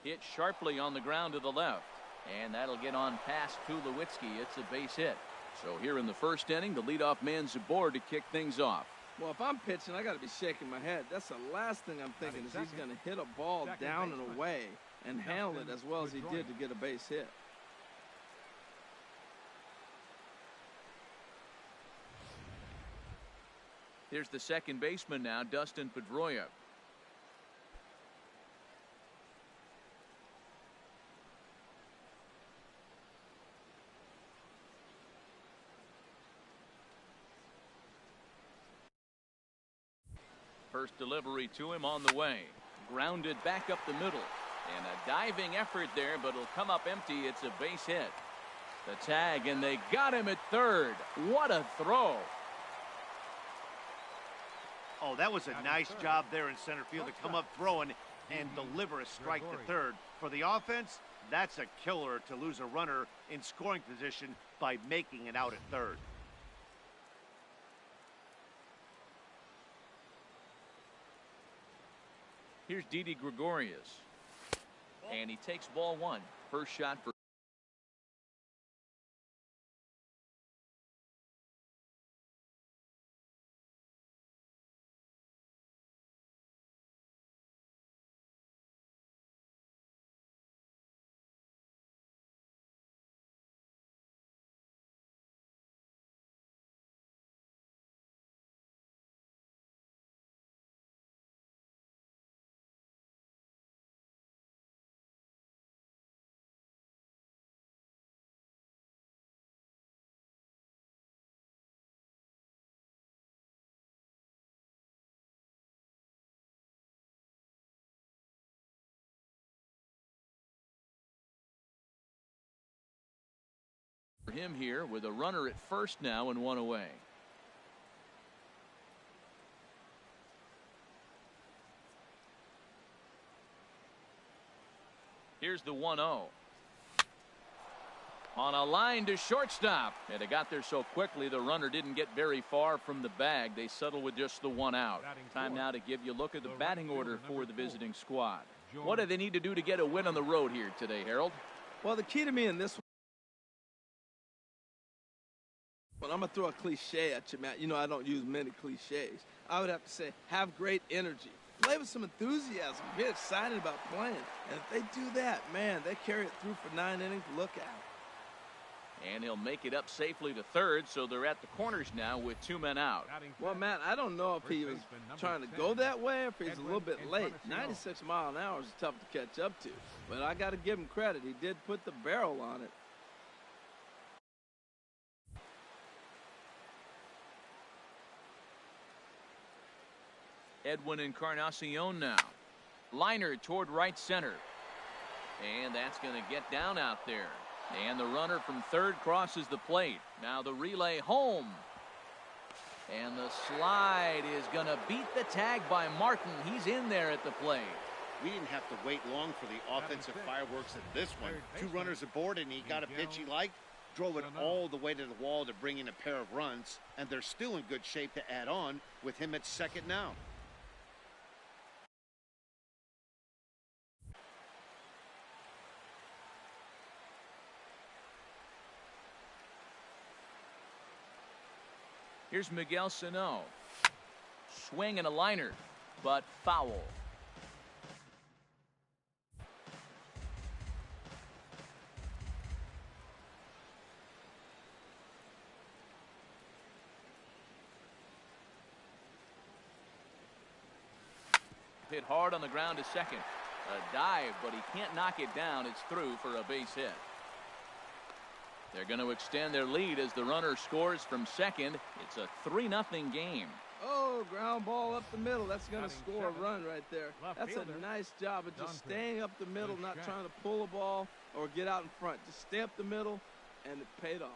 Hit sharply on the ground to the left. And that'll get on past Chuliwitzky. It's a base hit. So here in the first inning, the leadoff man's aboard to kick things off. Well, if I'm pitching, I got to be shaking my head. That's the last thing I'm thinking is he's going to hit a ball down and away and handle it as well as he did to get a base hit. Here's the second baseman now, Dustin Pedroia. First delivery to him on the way. Grounded back up the middle. And a diving effort there, but it'll come up empty. It's a base hit. The tag, and they got him at third. What a throw. Oh, that was a nice job there in center field to come up throwing and deliver a strike to third. For the offense, that's a killer to lose a runner in scoring position by making it out at third. Here's Didi Gregorius. And he takes ball one. First shot for him here with a runner at first now and one away. Here's the 1-0. On a line to shortstop, and it got there so quickly the runner didn't get very far from the bag. They settle with just the one out. Time now to give you a look at the batting order for the visiting squad. What do they need to do to get a win on the road here today, Harold? Well, the key to me in this one, well, I'm going to throw a cliche at you, Matt. You know I don't use many cliches. I would have to say have great energy. Play with some enthusiasm. Get excited about playing. And if they do that, man, they carry it through for 9 innings. Look out. And he'll make it up safely to third, so they're at the corners now with 2 men out. Well, Matt, I don't know if he was trying to go that way or if he's a little bit late. 96 miles an hour is tough to catch up to. But I got to give him credit. He did put the barrel on it. Edwin Encarnacion now. Liner toward right center. And that's going to get down out there. And the runner from third crosses the plate. Now the relay home. And the slide is going to beat the tag by Martin. He's in there at the plate. We didn't have to wait long for the offensive fireworks in this one. 2 runners aboard, and he got a pitch he liked. Drove it all the way to the wall to bring in a pair of runs. And they're still in good shape to add on with him at second now. Here's Miguel Sano. Swing and a liner, but foul. Hit hard on the ground to second. A dive, but he can't knock it down. It's through for a base hit. They're going to extend their lead as the runner scores from second. It's a 3-0 game. Oh, ground ball up the middle. That's going to score a run right there. That's a nice job of just staying up the middle, not trying to pull a ball or get out in front. Just stay up the middle, and it paid off.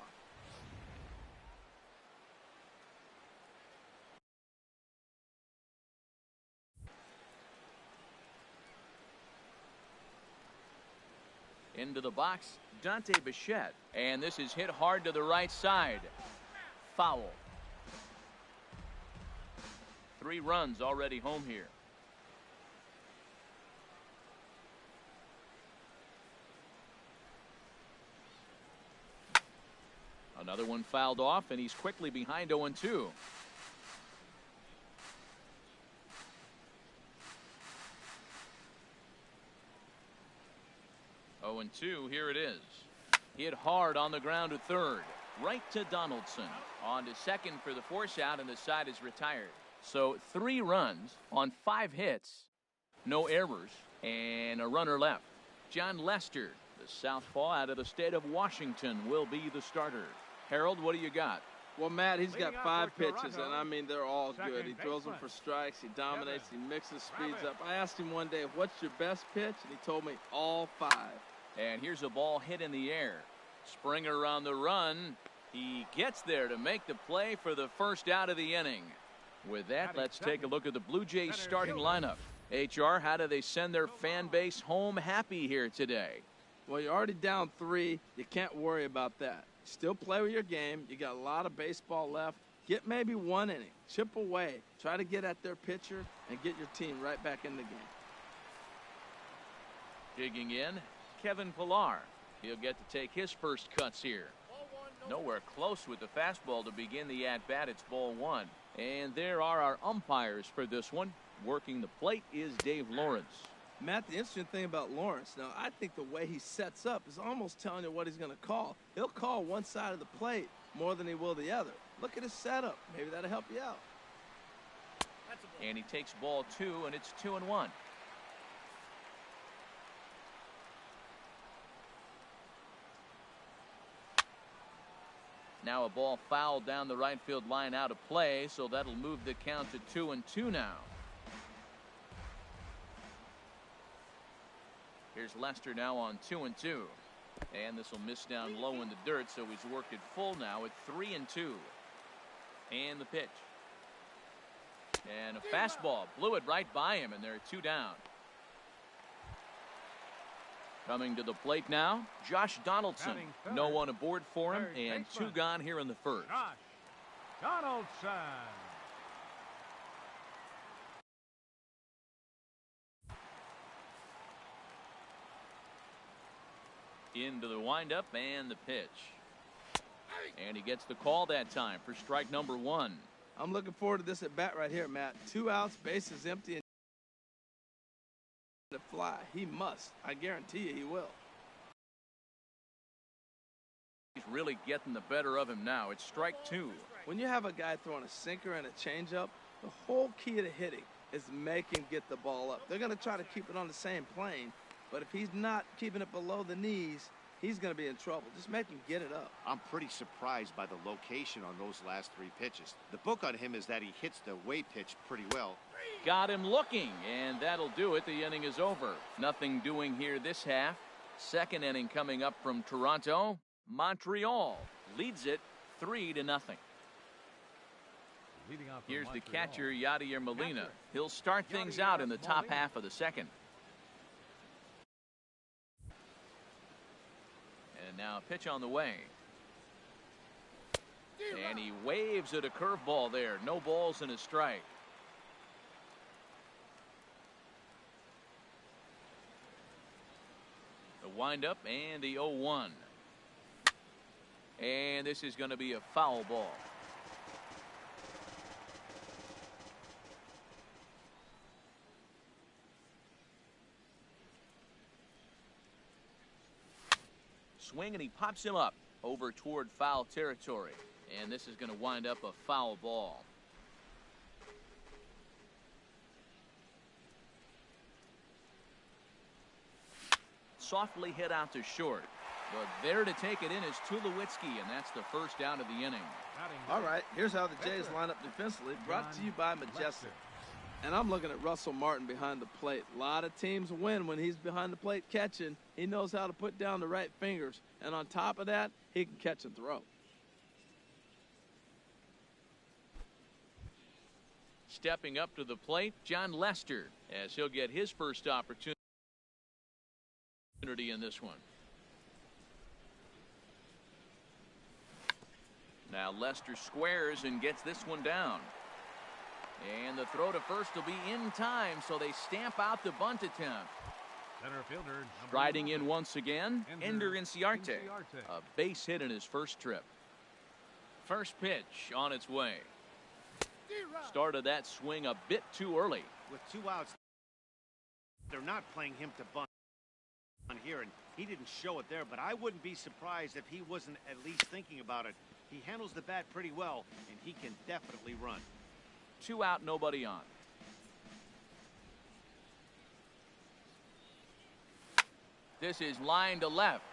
Into the box, Dante Bechet. And this is hit hard to the right side. Foul. 3 runs already home here. Another one fouled off, and he's quickly behind 0-2. 0-2, here it is. Hit hard on the ground to third. Right to Donaldson. On to second for the force out, and the side is retired. So 3 runs on 5 hits. No errors, and a runner left. John Lester, the southpaw out of the state of Washington, will be the starter. Harold, what do you got? Well, Matt, he's got 5 pitches, and I mean, they're all good. He throws them for strikes, he dominates, he mixes speeds up. I asked him one day, what's your best pitch? And he told me all 5. And here's a ball hit in the air. Springer on the run. He gets there to make the play for the first out of the inning. With that, let's take a look at the Blue Jays starting lineup. HR, how do they send their fan base home happy here today? Well, you're already down 3. You can't worry about that. Still play with your game. You got a lot of baseball left. Get maybe 1 inning. Chip away. Try to get at their pitcher and get your team right back in the game. Digging in, Kevin Pillar. He'll get to take his first cuts here. Nowhere close with the fastball to begin the at-bat. It's ball 1. And there are our umpires for this one. Working the plate is Dave Lawrence. Matt, the interesting thing about Lawrence, now I think the way he sets up is almost telling you what he's going to call. He'll call one side of the plate more than he will the other. Look at his setup. Maybe that'll help you out. And he takes ball 2, and it's 2-1. Now a ball fouled down the right field line out of play, so that'll move the count to 2-2 now. Here's Lester now on 2-2. And this will miss down low in the dirt, so he's worked it full now at 3-2. And the pitch. And a fastball. Blew it right by him, and there are 2 down. Coming to the plate now, Josh Donaldson. No one aboard for him, and 2 gone here in the first. Josh Donaldson. Into the windup and the pitch. And he gets the call that time for strike number 1. I'm looking forward to this at bat right here, Matt. 2 outs, bases empty, and to fly. He must. I guarantee you he will. He's really getting the better of him now. It's strike 2. When you have a guy throwing a sinker and a changeup, the whole key to hitting is make him get the ball up. They're going to try to keep it on the same plane, but if he's not keeping it below the knees, he's going to be in trouble. Just make him get it up. I'm pretty surprised by the location on those last 3 pitches. The book on him is that he hits the away pitch pretty well. Got him looking, and that'll do it. The inning is over. Nothing doing here this half. Second inning coming up from Toronto. Montreal leads it 3-0. Here's the catcher, Yadier Molina. He'll start things out in the top half of the second. And now a pitch on the way. And he waves at a curveball there. No balls and a strike. The windup and the 0-1. And this is going to be a foul ball. Swing, and he pops him up over toward foul territory. And this is going to wind up a foul ball. Softly hit out to short. But there to take it in is Chuliwitzky, and that's the first out of the inning. All right, here's how the Jays line up defensively. Brought to you by Majestic. And I'm looking at Russell Martin behind the plate. A lot of teams win when he's behind the plate catching. He knows how to put down the right fingers. And on top of that, he can catch and throw. Stepping up to the plate, John Lester, as he'll get his first opportunity in this one. Now Lester squares and gets this one down. And the throw to first will be in time, so they stamp out the bunt attempt. Center fielder Striding in once again, Ender Inciarte. A base hit in his first trip. First pitch on its way. Started that swing a bit too early. With 2 outs, they're not playing him to bunt on here, and he didn't show it there, but I wouldn't be surprised if he wasn't at least thinking about it. He handles the bat pretty well, and he can definitely run. 2 out, nobody on. This is line to left.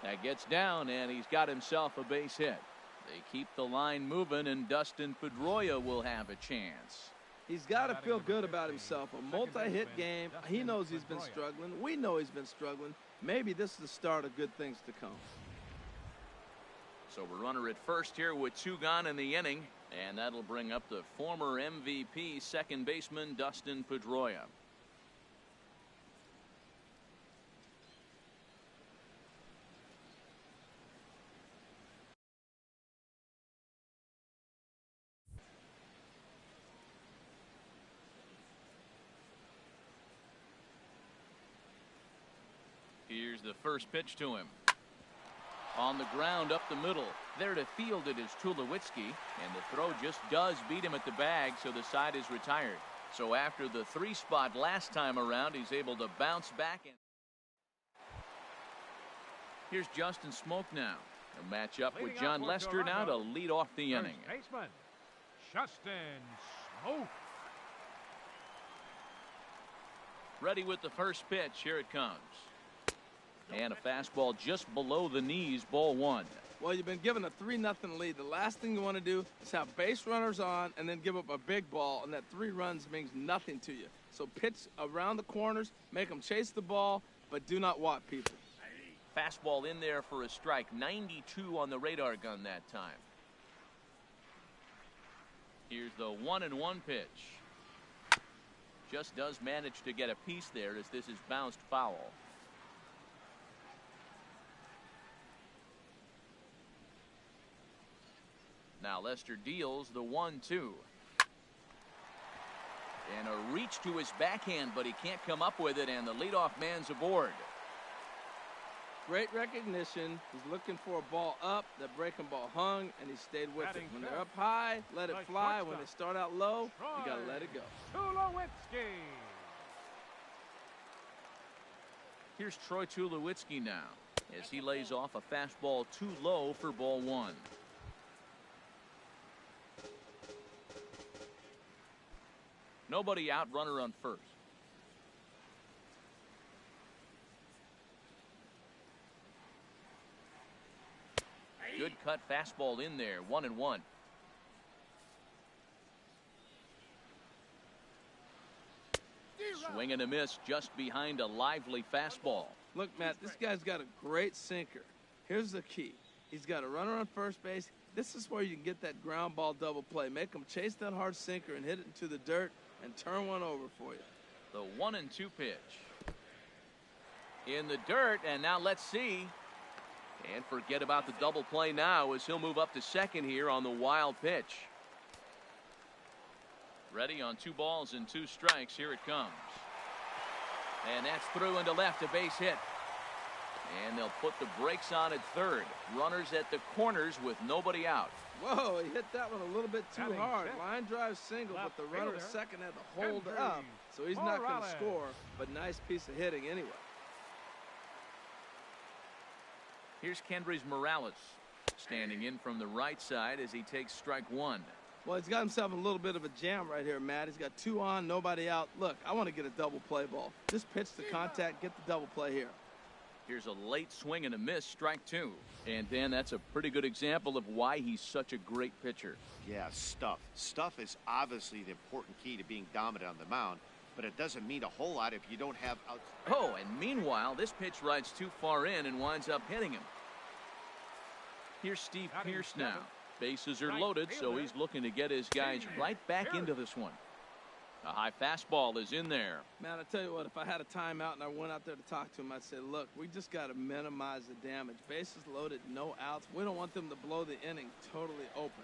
That gets down, and he's got himself a base hit. They keep the line moving, and Dustin Pedroia will have a chance. He's got to feel good about himself. A multi-hit game. He knows he's been struggling. We know he's been struggling. Maybe this is the start of good things to come. So we're runner at first here with 2 gone in the inning, and that'll bring up the former MVP second baseman Dustin Pedroia. Here's the first pitch to him. On the ground up the middle. There to field it is Chuliwitzky, and the throw just does beat him at the bag, so the side is retired. So after the 3 spot last time around, he's able to bounce back. Here's Justin Smoke now. A matchup with John Lester now to lead off the inning. Baseman, Justin Smoke. Ready with the first pitch. Here it comes. And a fastball just below the knees, ball 1. Well, you've been given a 3-0 lead. The last thing you want to do is have base runners on and then give up a big ball, and that 3 runs means nothing to you. So pitch around the corners, make them chase the ball, but do not walk people. Fastball in there for a strike. 92 on the radar gun that time. Here's the 1-1 pitch. Just does manage to get a piece there as this is bounced foul. Now Lester deals the 1-2. And a reach to his backhand, but he can't come up with it, and the leadoff man's aboard. Great recognition. He's looking for a ball up. That breaking ball hung, and he stayed with it. When they're up high, let it fly. When they start out low, you got to let it go. Chuliwitzky. Here's Troy Chuliwitzky now as he lays off a fastball too low for ball 1. Nobody out, runner on first. Good cut fastball in there, 1-1. Swing and a miss just behind a lively fastball. Look, Matt, this guy's got a great sinker. Here's the key. He's got a runner on first base. This is where you can get that ground ball double play. Make him chase that hard sinker and hit it into the dirt and turn one over for you. The 1-2 pitch. In the dirt, and now let's see. And forget about the double play now as he'll move up to second here on the wild pitch. Ready on 2 balls and 2 strikes. Here it comes. And that's through into left, a base hit. And they'll put the brakes on at third. Runners at the corners with nobody out. Whoa, he hit that one a little bit too hard. Line drive single, but the runner at second had to hold up, so he's not going to score, but nice piece of hitting anyway. Here's Kendrys Morales standing in from the right side as he takes strike 1. Well, he's got himself a little bit of a jam right here, Matt. He's got 2 on, nobody out. Look, I want to get a double play ball. Just pitch the contact, get the double play here. Here's a late swing and a miss, strike 2. And Dan, that's a pretty good example of why he's such a great pitcher. Yeah, stuff. Stuff is obviously the important key to being dominant on the mound, but it doesn't mean a whole lot if you don't have out. Oh, and meanwhile, this pitch rides too far in and winds up hitting him. Here's Steve Pearce now. Bases are loaded, so he's looking to get his guys right back into this one. A high fastball is in there. Man, I tell you what, if I had a timeout and I went out there to talk to him, I'd say, look, we just got to minimize the damage. Bases loaded, no outs. We don't want them to blow the inning totally open.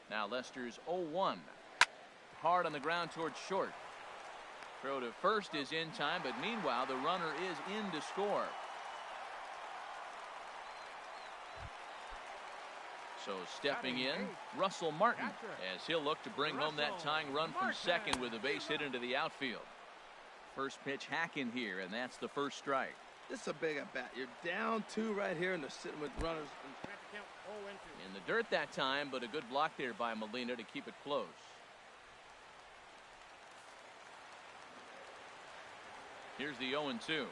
Now Lester's 0-1. Hard on the ground towards short. Throw to first is in time, but meanwhile, the runner is in to score. So stepping in, Russell Martin, as he'll look to bring home that tying run from second with a base hit into the outfield. First pitch hacking here, and that's the first strike. This is a big at bat. You're down 2 right here, and they're sitting with runners. In the dirt that time, but a good block there by Molina to keep it close. Here's the 0-2.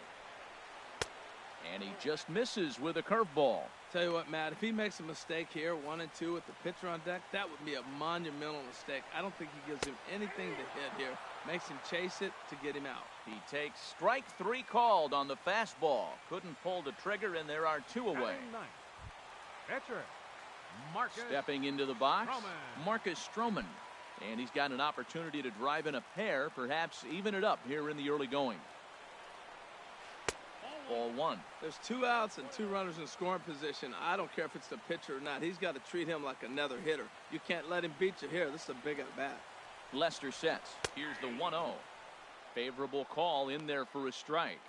And he just misses with a curveball. Tell you what, Matt, if he makes a mistake here, 1-2 with the pitcher on deck, that would be a monumental mistake. I don't think he gives him anything to hit here. Makes him chase it to get him out. He takes strike 3 called on the fastball. Couldn't pull the trigger, and there are 2 away. Pitcher, Marcus Stepping into the box, Stroman. Marcus Stroman. And he's got an opportunity to drive in a pair, perhaps even it up here in the early going. Ball 1. There's 2 outs and 2 runners in scoring position. I don't care if it's the pitcher or not. He's got to treat him like another hitter. You can't let him beat you here. This is a big at bat. Lester sets. Here's the 1-0. Favorable call in there for a strike.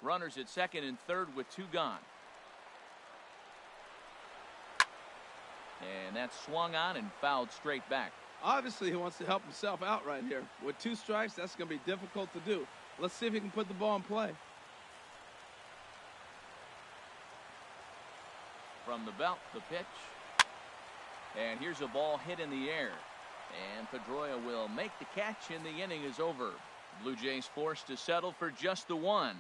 Runners at second and third with 2 gone. And that's swung on and fouled straight back. Obviously, he wants to help himself out right here. With 2 strikes, that's going to be difficult to do. Let's see if he can put the ball in play. From the belt, the pitch. And here's a ball hit in the air. And Pedroia will make the catch, and the inning is over. Blue Jays forced to settle for just the 1.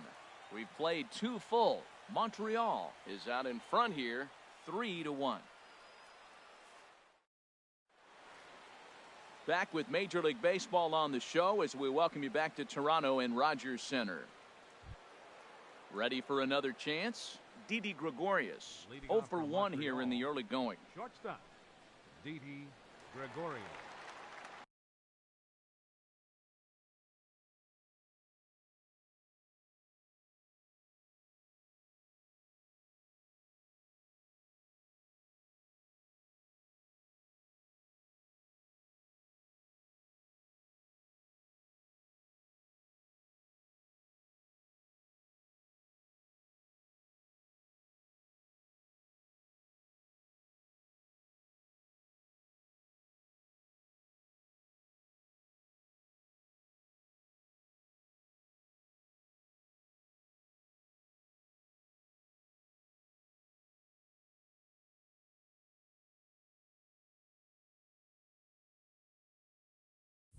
We've played 2 full. Montreal is out in front here, 3-1. Back with Major League Baseball on the show as we welcome you back to Toronto and Rogers Center. Ready for another chance? Didi Gregorius, 0 for 1 here in the early going. Shortstop, Didi Gregorius.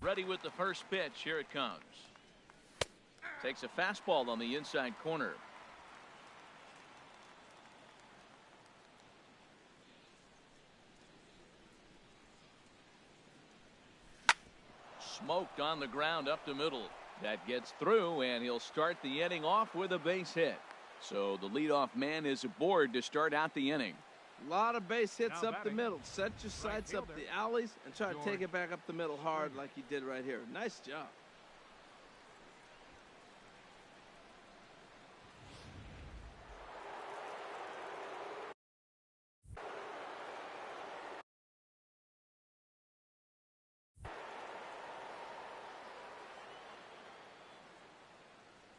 Ready with the first pitch. Here it comes. Takes a fastball on the inside corner. Smoked on the ground up the middle. That gets through, and he'll start the inning off with a base hit. So the leadoff man is aboard to start out the inning. A lot of base hits Now up the batting, middle. Set your sights up the alleys and try to take it back up the middle hard like he did right here. Nice job.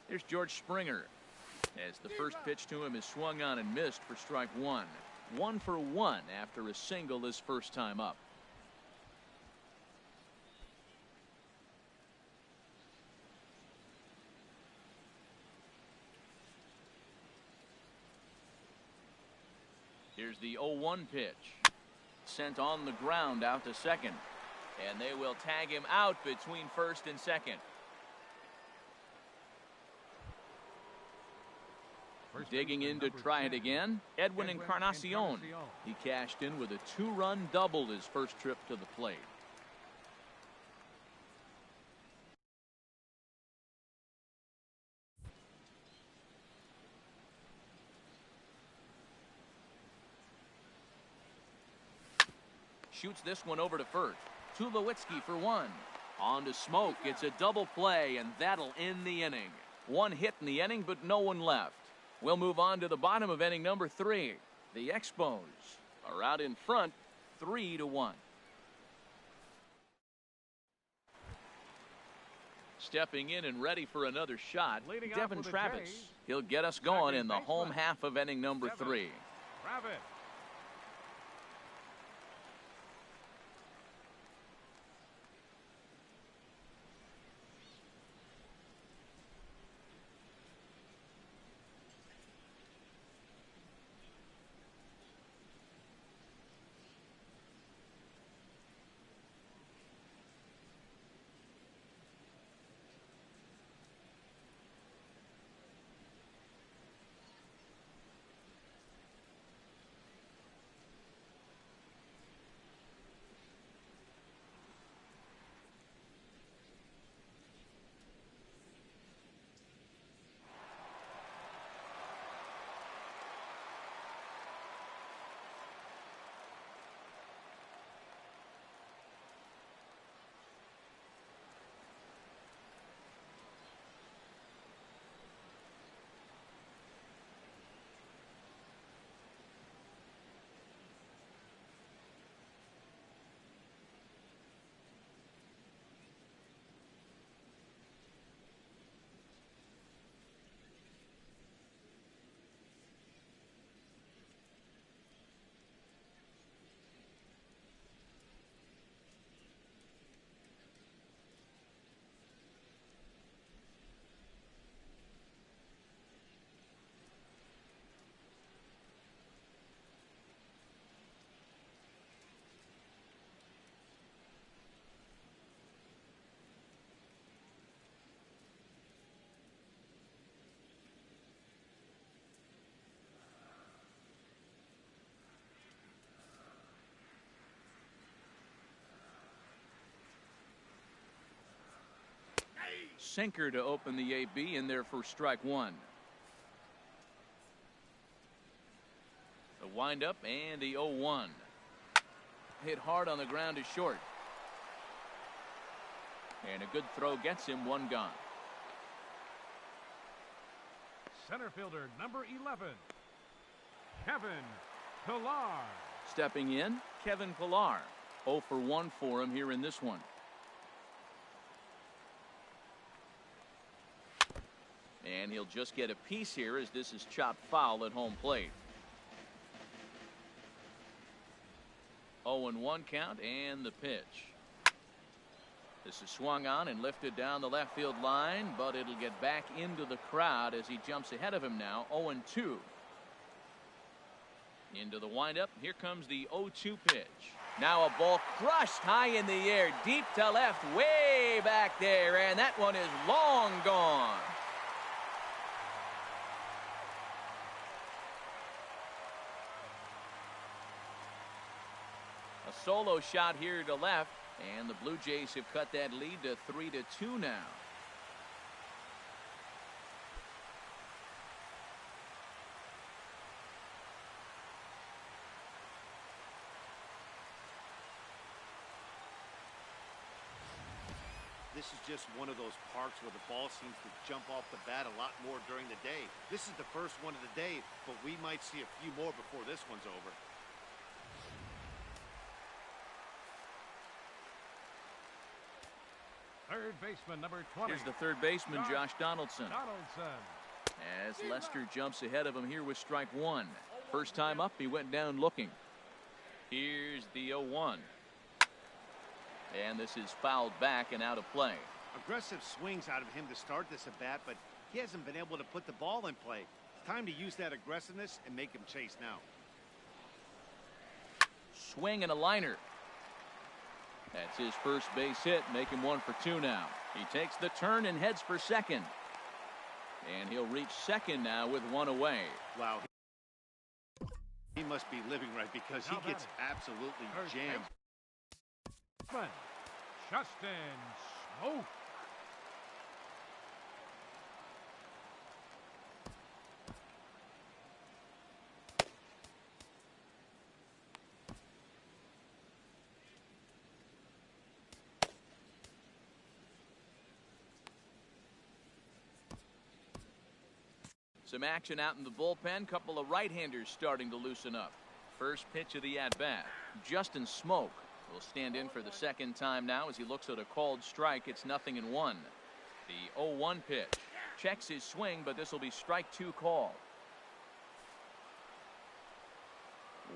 Here's George Springer, as the first pitch to him is swung on and missed for strike 1. 1 for 1 after a single his first time up. Here's the 0-1 pitch. Sent on the ground out to second. And they will tag him out between first and second. Digging in to try it again, Edwin Encarnacion. He cashed in with a 2-run double his first trip to the plate. Shoots this one over to first. Chuliwitzky for 1. On to Smoke. It's a double play, and that'll end the inning. 1 hit in the inning, but no one left. We'll move on to the bottom of inning number 3. The Expos are out in front, 3-1. Stepping in and ready for another shot, Leading off Devin with the Travis. Jays, He'll get us going second in the home baseman, half of inning number Devin 3. Travis. Sinker to open the AB in there for strike 1. The windup and the 0-1. Hit hard on the ground is short. And a good throw gets him one gone. Center fielder number 11, Kevin Pillar. Stepping in, Kevin Pillar. 0 for 1 for him here in this one. And he'll just get a piece here as this is chopped foul at home plate. 0-1 count and the pitch. This is swung on and lifted down the left field line, but it'll get back into the crowd as he jumps ahead of him now. 0-2. Into the windup. Here comes the 0-2 pitch. Now a ball crushed high in the air, deep to left, way back there, and that one is long gone. A solo shot here to left, and the Blue Jays have cut that lead to 3-2 now. This is just one of those parks where the ball seems to jump off the bat a lot more during the day. This is the first one of the day, but we might see a few more before this one's over. Third baseman number 20. Here's the third baseman, Josh Donaldson. Donaldson. As Lester jumps ahead of him here with strike 1. First time up, he went down looking. Here's the 0-1. And this is fouled back and out of play. Aggressive swings out of him to start this at bat, but he hasn't been able to put the ball in play. It's time to use that aggressiveness and make him chase now. Swing and a liner. That's his first base hit, make him 1 for 2 now. He takes the turn and heads for second. And he'll reach second now with 1 away. Wow. He must be living right because he gets absolutely jammed. Justin Smoke. Some action out in the bullpen. Couple of right-handers starting to loosen up. First pitch of the at-bat. Justin Smoke will stand in for the second time now as he looks at a called strike. It's 0-1. The 0-1 pitch. Checks his swing, but this will be strike 2 call.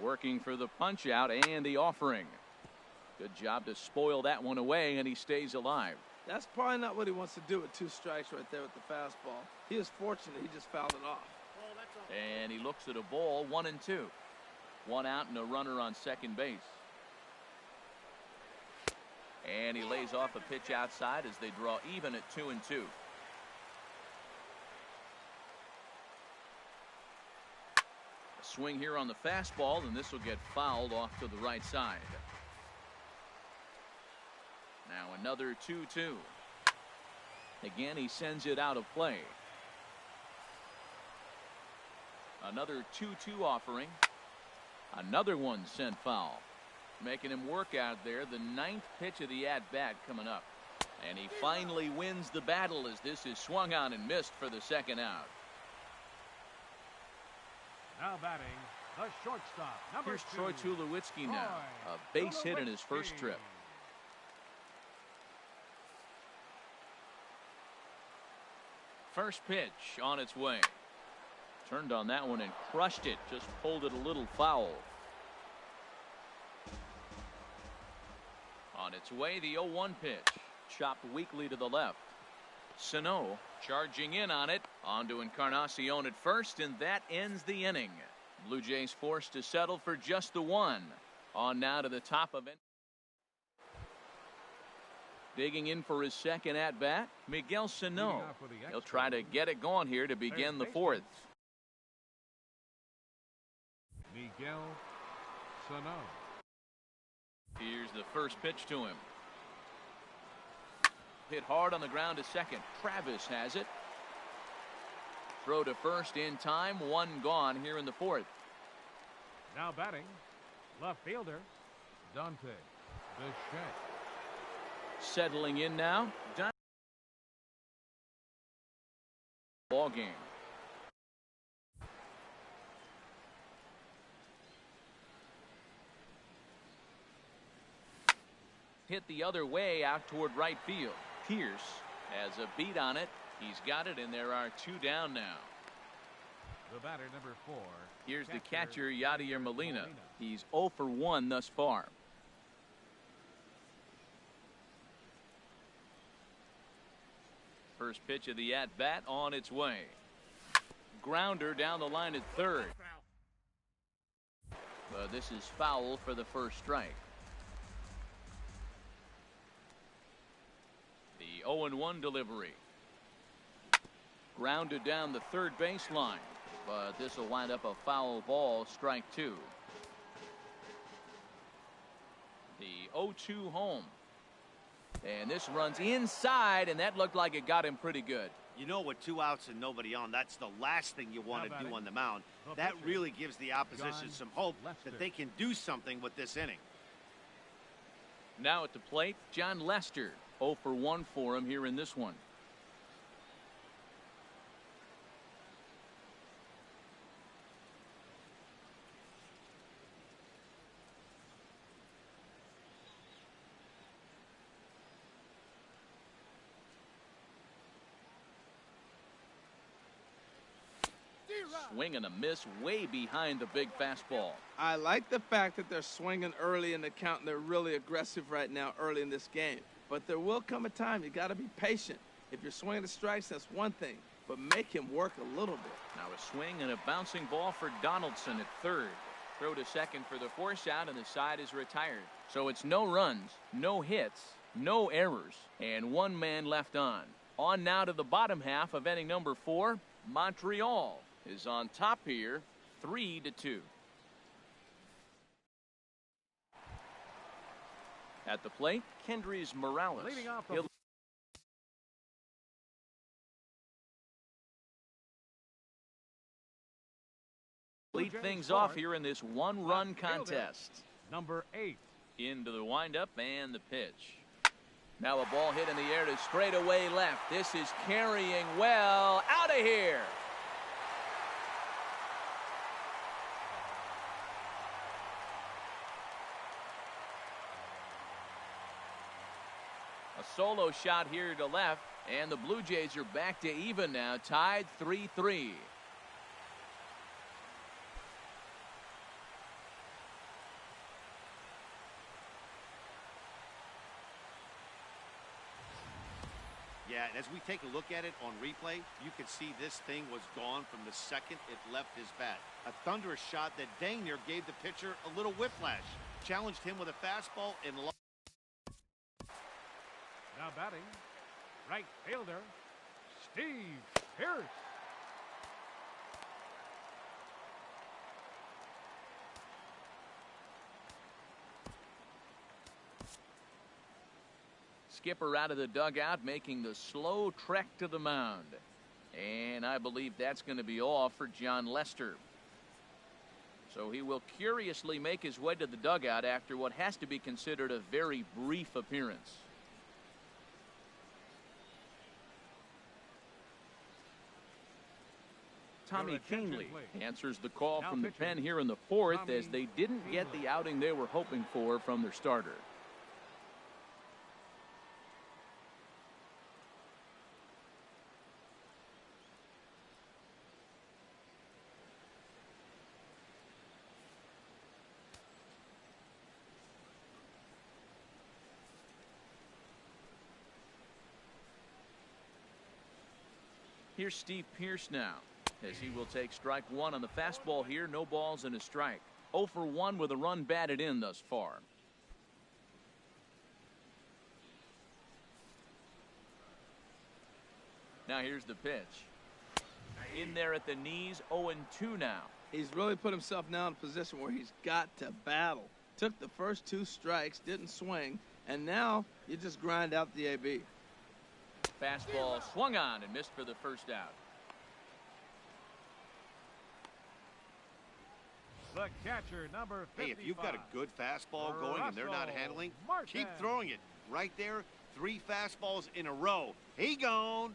Working for the punch out and the offering. Good job to spoil that one away, and he stays alive. That's probably not what he wants to do with 2 strikes right there with the fastball. He is fortunate he just fouled it off. And he looks at a ball, 1-2. 1 out and a runner on second base. And he lays off a pitch outside as they draw even at 2-2. A swing here on the fastball, and this will get fouled off to the right side. Now another 2-2. Again, he sends it out of play. Another 2-2 offering. Another one sent foul. Making him work out there. The 9th pitch of the at-bat coming up. And he finally wins the battle as this is swung on and missed for the 2nd out. Now batting, the shortstop, number Here's 2. Troy Chuliwitzky now. A base hit in his first trip. First pitch on its way. Turned on that one and crushed it. Just pulled it a little foul. On its way, the 0-1 pitch. Chopped weakly to the left. Sano charging in on it. On to Encarnacion at first, and that ends the inning. Blue Jays forced to settle for just the 1. On now to the top of it. Digging in for his second at-bat, Miguel Sano. He'll try to get it going here to begin the 4th. Miguel Sano. Here's the first pitch to him. Hit hard on the ground to second. Travis has it. Throw to first in time. 1 gone here in the 4th. Now batting, left fielder, Dante Bechet. Settling in now. Ball game. Hit the other way out toward right field. Pearce has a beat on it. He's got it, and there are 2 down now. The batter, number 4. Here's the catcher, Yadier Molina. He's 0 for 1 thus far. First pitch of the at-bat on its way. Grounder down the line at third. But this is foul for the first strike. The 0-1 delivery. Grounded down the third baseline, but this will wind up a foul ball, strike 2. The 0-2 home. And this runs inside, and that looked like it got him pretty good. You know, with 2 outs and nobody on, that's the last thing you want to do on the mound. That really gives the opposition some hope that they can do something with this inning. Now at the plate, John Lester. 0 for 1 for him here in this one. Swing and a miss way behind the big fastball. I like the fact that they're swinging early in the count, and they're really aggressive right now early in this game. But there will come a time you got to be patient. If you're swinging the strikes, that's one thing, but make him work a little bit. Now a swing and a bouncing ball for Donaldson at third. Throw to second for the force out, and the side is retired. So it's no runs, no hits, no errors, and 1 man left on. On now to the bottom half of inning number 4. Montreal is on top here, 3-2. At the plate, Kendrys Morales. Leading off He'll lead things off here in this 1-run contest. Number 8. Into the windup and the pitch. Now a ball hit in the air to straightaway left. This is carrying well. Out of here. A solo shot here to left, and the Blue Jays are back to even now, tied 3-3. Yeah, and as we take a look at it on replay, you can see this thing was gone from the second it left his bat. A thunderous shot that dang near gave the pitcher a little whiplash. Challenged him with a fastball and Now batting, right fielder, Steve Pearce. Skipper out of the dugout, making the slow trek to the mound. And I believe that's going to be all for John Lester. So he will curiously make his way to the dugout after what has to be considered a very brief appearance. Tommy Kingley answers the call from the pen here in the fourth, as they didn't get the outing they were hoping for from their starter. Here's Steve Pearce now, as he will take strike one on the fastball here. No balls and a strike. 0 for 1 with a run batted in thus far. Now here's the pitch. In there at the knees, 0-2 now. He's really put himself now in a position where he's got to battle. Took the first 2 strikes, didn't swing, and now you just grind out the AB. Fastball swung on and missed for the first out. The catcher, number 55. Hey, if you've got a good fastball going and they're not handling, keep throwing it. Right there, 3 fastballs in a row. He gone.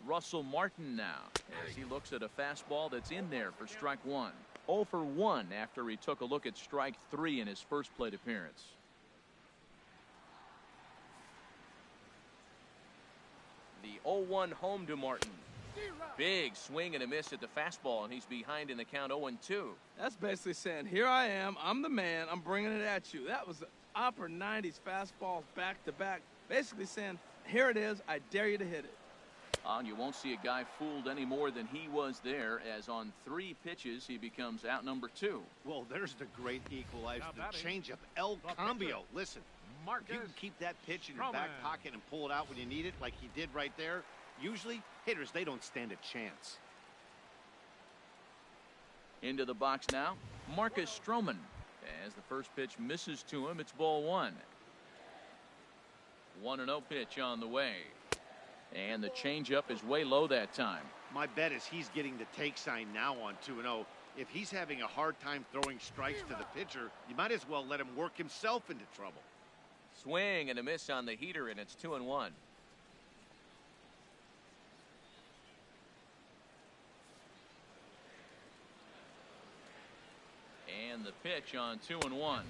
Russell Martin now, as he looks at a fastball that's in there for strike one. 0 for 1 after he took a look at strike 3 in his first plate appearance. The 0-1 home to Martin. Big swing and a miss at the fastball, and he's behind in the count 0-2. That's basically saying, here I am, I'm the man, I'm bringing it at you. That was the upper 90s fastballs back to back. Basically saying, here it is, I dare you to hit it. And you won't see a guy fooled any more than he was there, as on 3 pitches he becomes out number 2. Well, there's the great equalizer, the changeup, El Cambio. Listen, if you can keep that pitch in your back pocket and pull it out when you need it, like he did right there, usually hitters, they don't stand a chance. Into the box now, Marcus Stroman. As the first pitch misses to him, it's ball 1. 1-0 pitch on the way. And the changeup is way low that time. My bet is he's getting the take sign now on 2-0. If he's having a hard time throwing strikes to the pitcher, you might as well let him work himself into trouble. Swing and a miss on the heater, and it's 2-1. And the pitch on 2-1.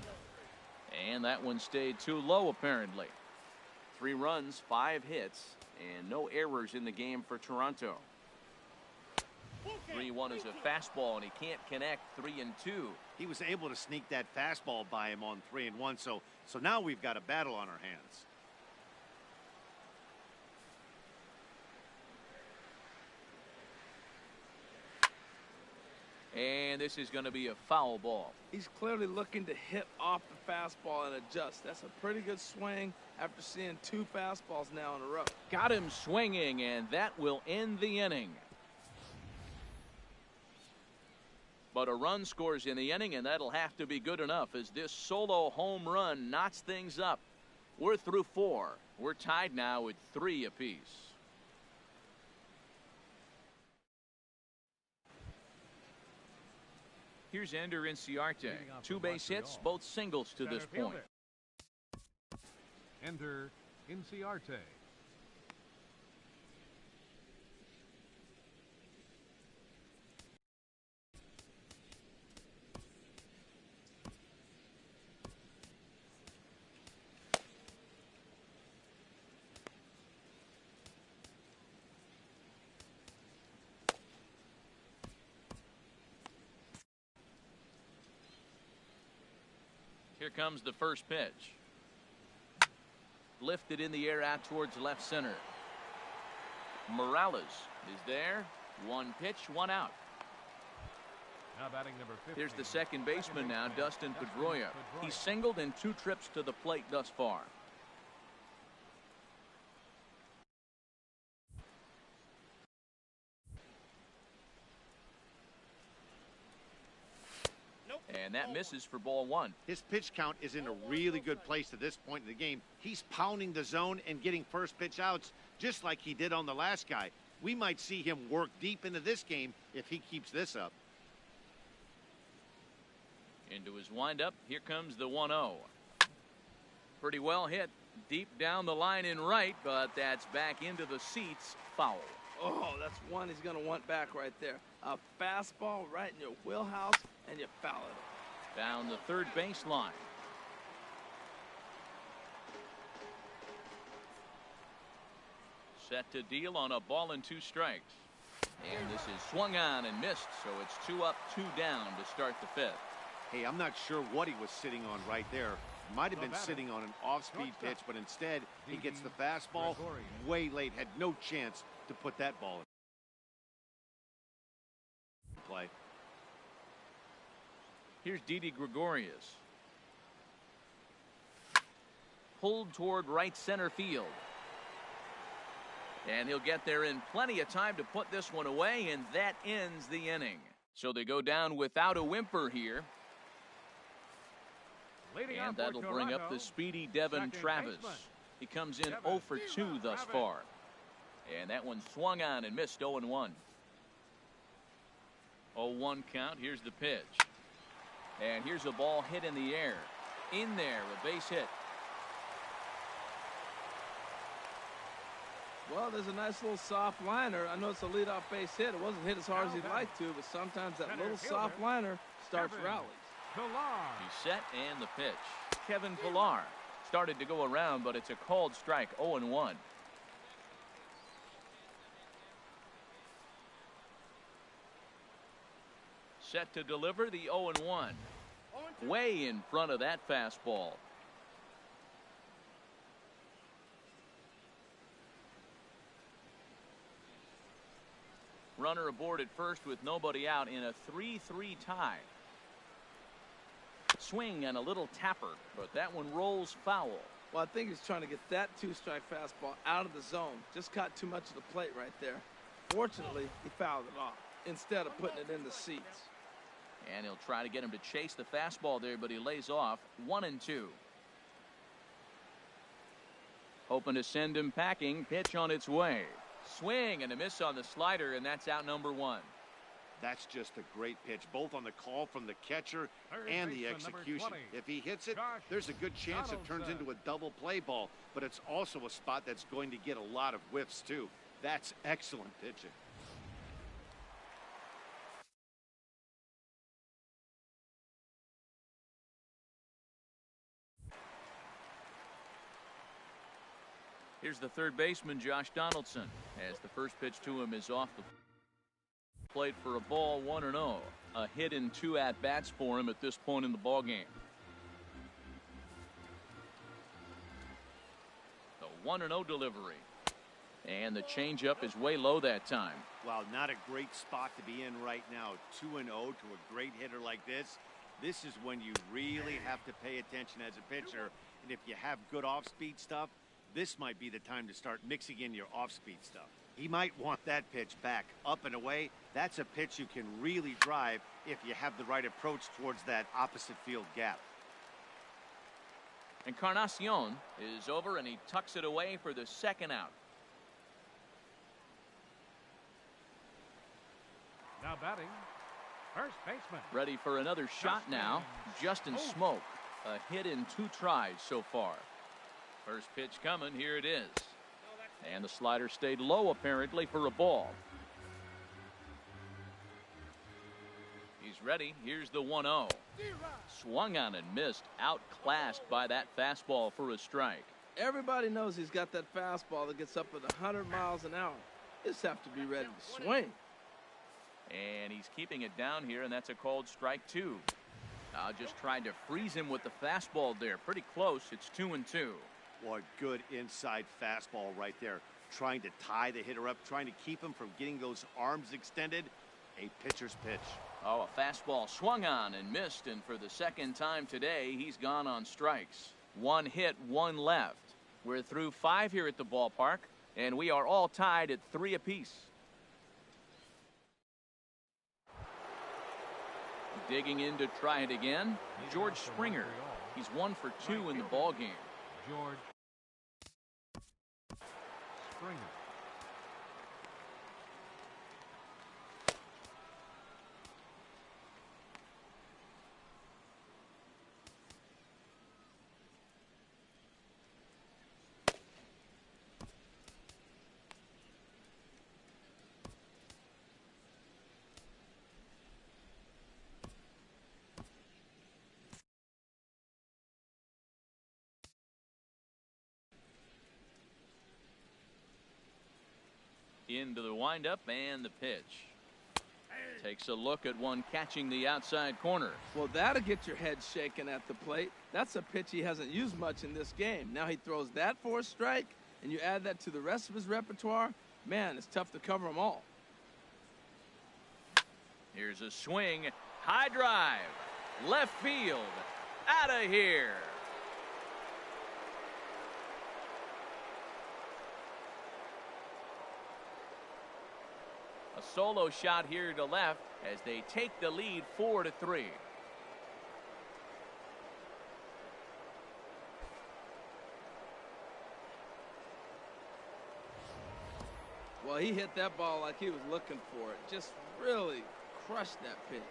And that one stayed too low, apparently. 3 runs, 5 hits, and no errors in the game for Toronto. 3-1 is a fastball, and he can't connect. 3-2. He was able to sneak that fastball by him on 3-1, so now we've got a battle on our hands. And this is going to be a foul ball. He's clearly looking to hit off the fastball and adjust. That's a pretty good swing after seeing 2 fastballs now in a row. Got him swinging, and that will end the inning. But a run scores in the inning, and that'll have to be good enough as this solo home run knots things up. We're through 4. We're tied now with 3 apiece. Here's Ender Inciarte. 2 base hits, both singles to this point. Ender Inciarte. Here comes the first pitch. Lifted in the air out towards left center. Morales is there. One pitch, one out. Now batting number 15. Here's the second baseman now, Dustin Pedroia. He's singled in 2 trips to the plate thus far. And that misses for ball 1. His pitch count is in a really good place at this point in the game. He's pounding the zone and getting first pitch outs just like he did on the last guy. We might see him work deep into this game if he keeps this up. Into his windup. Here comes the 1-0. Pretty well hit deep down the line in right, but that's back into the seats. Foul. Oh, that's one he's going to want back right there. A fastball right in your wheelhouse, and you foul it. Down the third baseline. Set to deal on a ball and 2 strikes. And this is swung on and missed, so it's 2 up, 2 down to start the 5th. Hey, I'm not sure what he was sitting on right there. Might have been sitting on an off-speed pitch, but instead he gets the fastball way late. Had no chance to put that ball in play. Here's Didi Gregorius. Pulled toward right center field. And he'll get there in plenty of time to put this one away, and that ends the inning. So they go down without a whimper here. And that'll bring up the speedy Devin Travis. He comes in 0 for 2 thus far. And that one swung on and missed 0-1. 0-1 count. Here's the pitch. And here's a ball hit in the air. In there, a base hit. Well, there's a nice little soft liner. I know it's a leadoff base hit. It wasn't hit as hard as he'd like to, but sometimes that little soft liner starts rallies. He's set and the pitch. Kevin Pillar started to go around, but it's a called strike. 0-1. Set to deliver the 0-1. Way in front of that fastball. Runner aboard at first with nobody out in a 3-3 tie. Swing and a little tapper, but that one rolls foul. Well, I think he's trying to get that 2-strike fastball out of the zone. Just caught too much of the plate right there. Fortunately, he fouled it off instead of putting it in the seats. And he'll try to get him to chase the fastball there, but he lays off. 1-2. Hoping to send him packing. Pitch on its way. Swing and a miss on the slider, and that's out number 1. That's just a great pitch, both on the call from the catcher and the execution. If he hits it, there's a good chance it turns into a double play ball, but it's also a spot that's going to get a lot of whiffs too. That's excellent pitching. Here's the third baseman, Josh Donaldson, as the first pitch to him is off the plate for a ball. 1-0. A hit in 2 at-bats for him at this point in the ballgame. The 1-0 delivery. And the changeup is way low that time. Wow, not a great spot to be in right now. 2-0 to a great hitter like this. This is when you really have to pay attention as a pitcher. And if you have good off-speed stuff, this might be the time to start mixing in your off-speed stuff. He might want that pitch back, up and away. That's a pitch you can really drive if you have the right approach towards that opposite field gap. Encarnacion is over, and he tucks it away for the second out. Now batting, first baseman. Ready for another shot now. Justin Smoke. A hit in 2 tries so far. First pitch coming. Here it is. And the slider stayed low apparently for a ball. He's ready. Here's the 1-0. Swung on and missed. Outclassed by that fastball for a strike. Everybody knows he's got that fastball that gets up at 100 miles an hour. Just have to be ready to swing. And he's keeping it down here, and that's a called strike 2. Just tried to freeze him with the fastball there. Pretty close. It's 2-2. What good inside fastball right there. Trying to tie the hitter up, trying to keep him from getting those arms extended. A pitcher's pitch. Oh, a fastball swung on and missed, and for the second time today, he's gone on strikes. 1 hit, 1 left. We're through 5 here at the ballpark, and we are all tied at 3 apiece. Digging in to try it again, George Springer. He's 1 for 2 in the ball game. George Springer. Into the windup and the pitch. Takes a look at one catching the outside corner. Well, that'll get your head shaken at the plate. That's a pitch he hasn't used much in this game. Now he throws that for a strike, and you add that to the rest of his repertoire. Man, it's tough to cover them all. Here's a swing. High drive. Left field. Out of here. A solo shot here to left as they take the lead 4-3. Well, he hit that ball like he was looking for it. Just really crushed that pitch.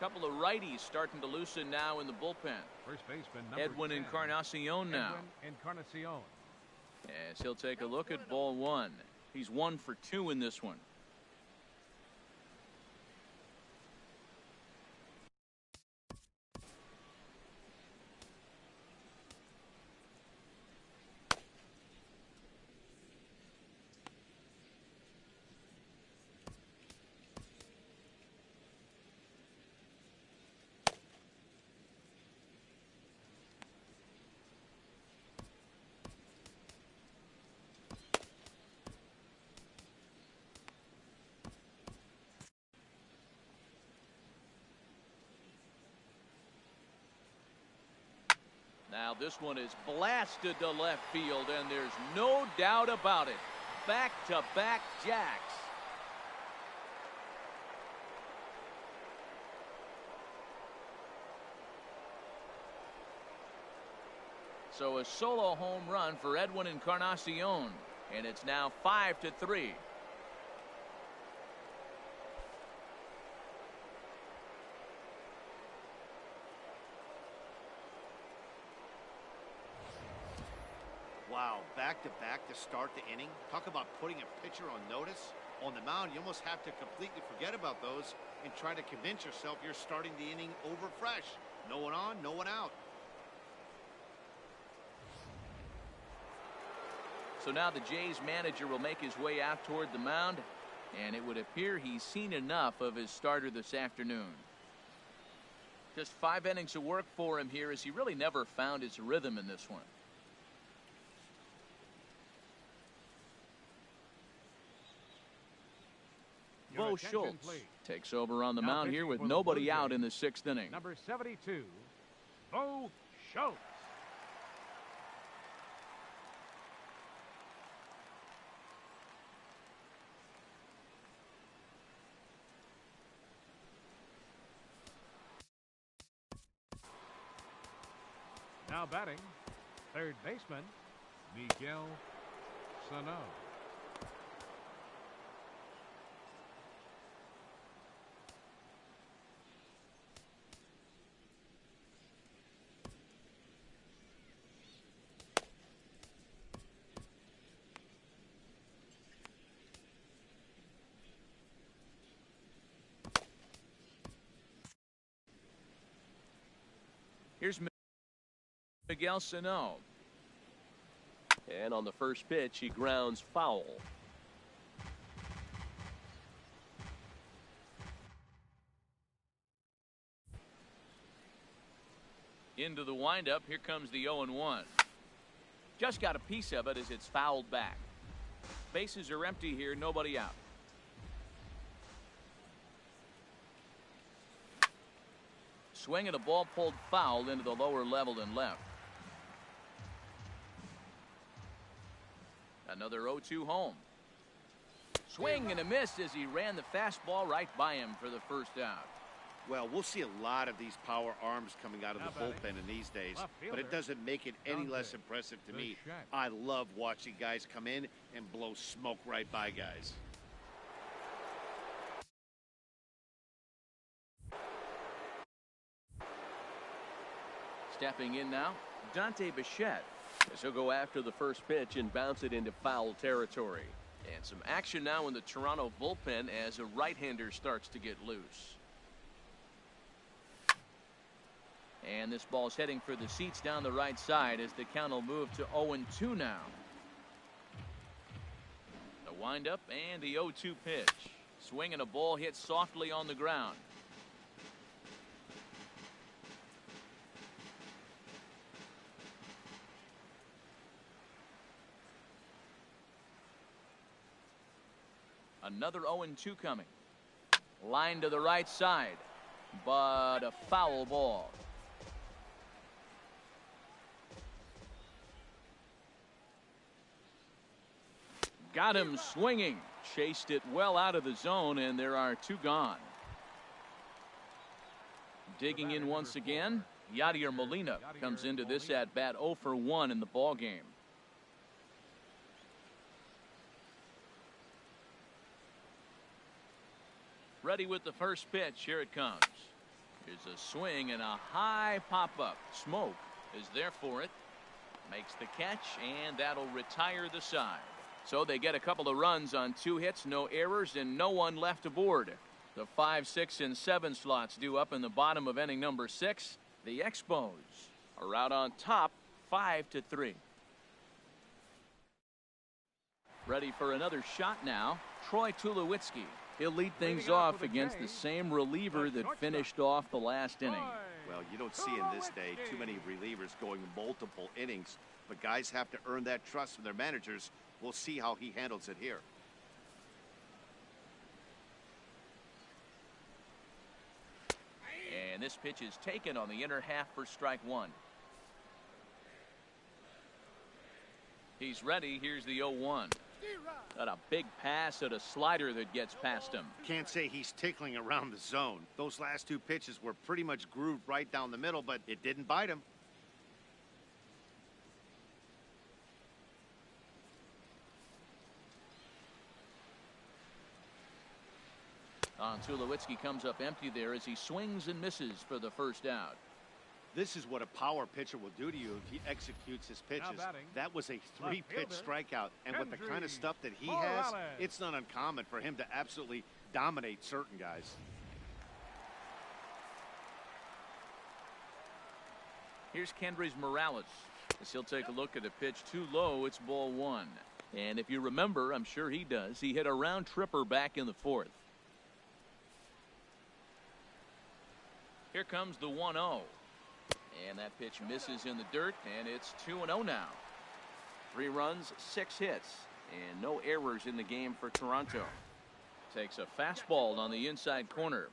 Couple of righties starting to loosen now in the bullpen. First baseman number Edwin 10. Encarnacion now. Edwin Encarnacion. As he'll take a look at ball 1. He's 1 for 2 in this one. Now this one is blasted to left field, and there's no doubt about it. Back-to-back jacks. So a solo home run for Edwin Encarnacion, and it's now 5-3. Wow, back-to-back to start the inning. Talk about putting a pitcher on notice. On the mound, you almost have to completely forget about those and try to convince yourself you're starting the inning over fresh. No one on, no one out. So now the Jays manager will make his way out toward the mound, and it would appear he's seen enough of his starter this afternoon. Just 5 innings of work for him here, as he really never found his rhythm in this one. Bo Schultz takes over on the mound here with nobody out in the 6th inning. Number 72, Bo Schultz. Now batting, third baseman, Miguel Sano. Here's Miguel Sano. And on the first pitch, he grounds foul. Into the windup. Here comes the 0-1. Just got a piece of it as it's fouled back. Bases are empty here. Nobody out. Swing and a ball pulled foul into the lower level and left. Another 0-2 home. Swing and a miss as he ran the fastball right by him for the first out. Well, we'll see a lot of these power arms coming out of the bullpen in these days, but it doesn't make it any less impressive to me. I love watching guys come in and blow smoke right by guys. Stepping in now, Dante Bechet. As he'll go after the first pitch and bounce it into foul territory. And some action now in the Toronto bullpen as a right-hander starts to get loose. And this ball's heading for the seats down the right side as the count will move to 0-2 now. The windup and the 0-2 pitch. Swing and a ball hit softly on the ground. Another 0-2 coming. Line to the right side, but a foul ball. Got him swinging. Chased it well out of the zone, and there are two gone. Digging in once again, Yadier Molina comes into this at bat 0 for 1 in the ball game. Ready with the first pitch. Here it comes. Here's a swing and a high pop-up. Smoke is there for it. Makes the catch, and that'll retire the side. So they get a couple of runs on 2 hits, no errors, and no one left aboard. The 5, 6, and 7 slots due up in the bottom of inning number 6. The Expos are out on top, 5-3. Ready for another shot now. Troy Tulowitzki. He'll lead things off against the same reliever that finished off the last inning. Well, you don't see in this day too many relievers going multiple innings, but guys have to earn that trust from their managers. We'll see how he handles it here. And this pitch is taken on the inner half for strike 1. He's ready. Here's the 0-1. Got a big pass at a slider that gets past him. Can't say he's tickling around the zone. Those last 2 pitches were pretty much grooved right down the middle, but it didn't bite him. Tulowitzki comes up empty there as he swings and misses for the first out. This is what a power pitcher will do to you if he executes his pitches. That was a 3-pitch strikeout, and with the kind of stuff that he has, it's not uncommon for him to absolutely dominate certain guys. Here's Kendrys Morales as he'll take a look at a pitch too low. It's ball 1. And if you remember, I'm sure he does, he hit a round tripper back in the 4th. Here comes the 1-0. And that pitch misses in the dirt, and it's 2-0 now. 3 runs, 6 hits, and no errors in the game for Toronto. Takes a fastball on the inside corner.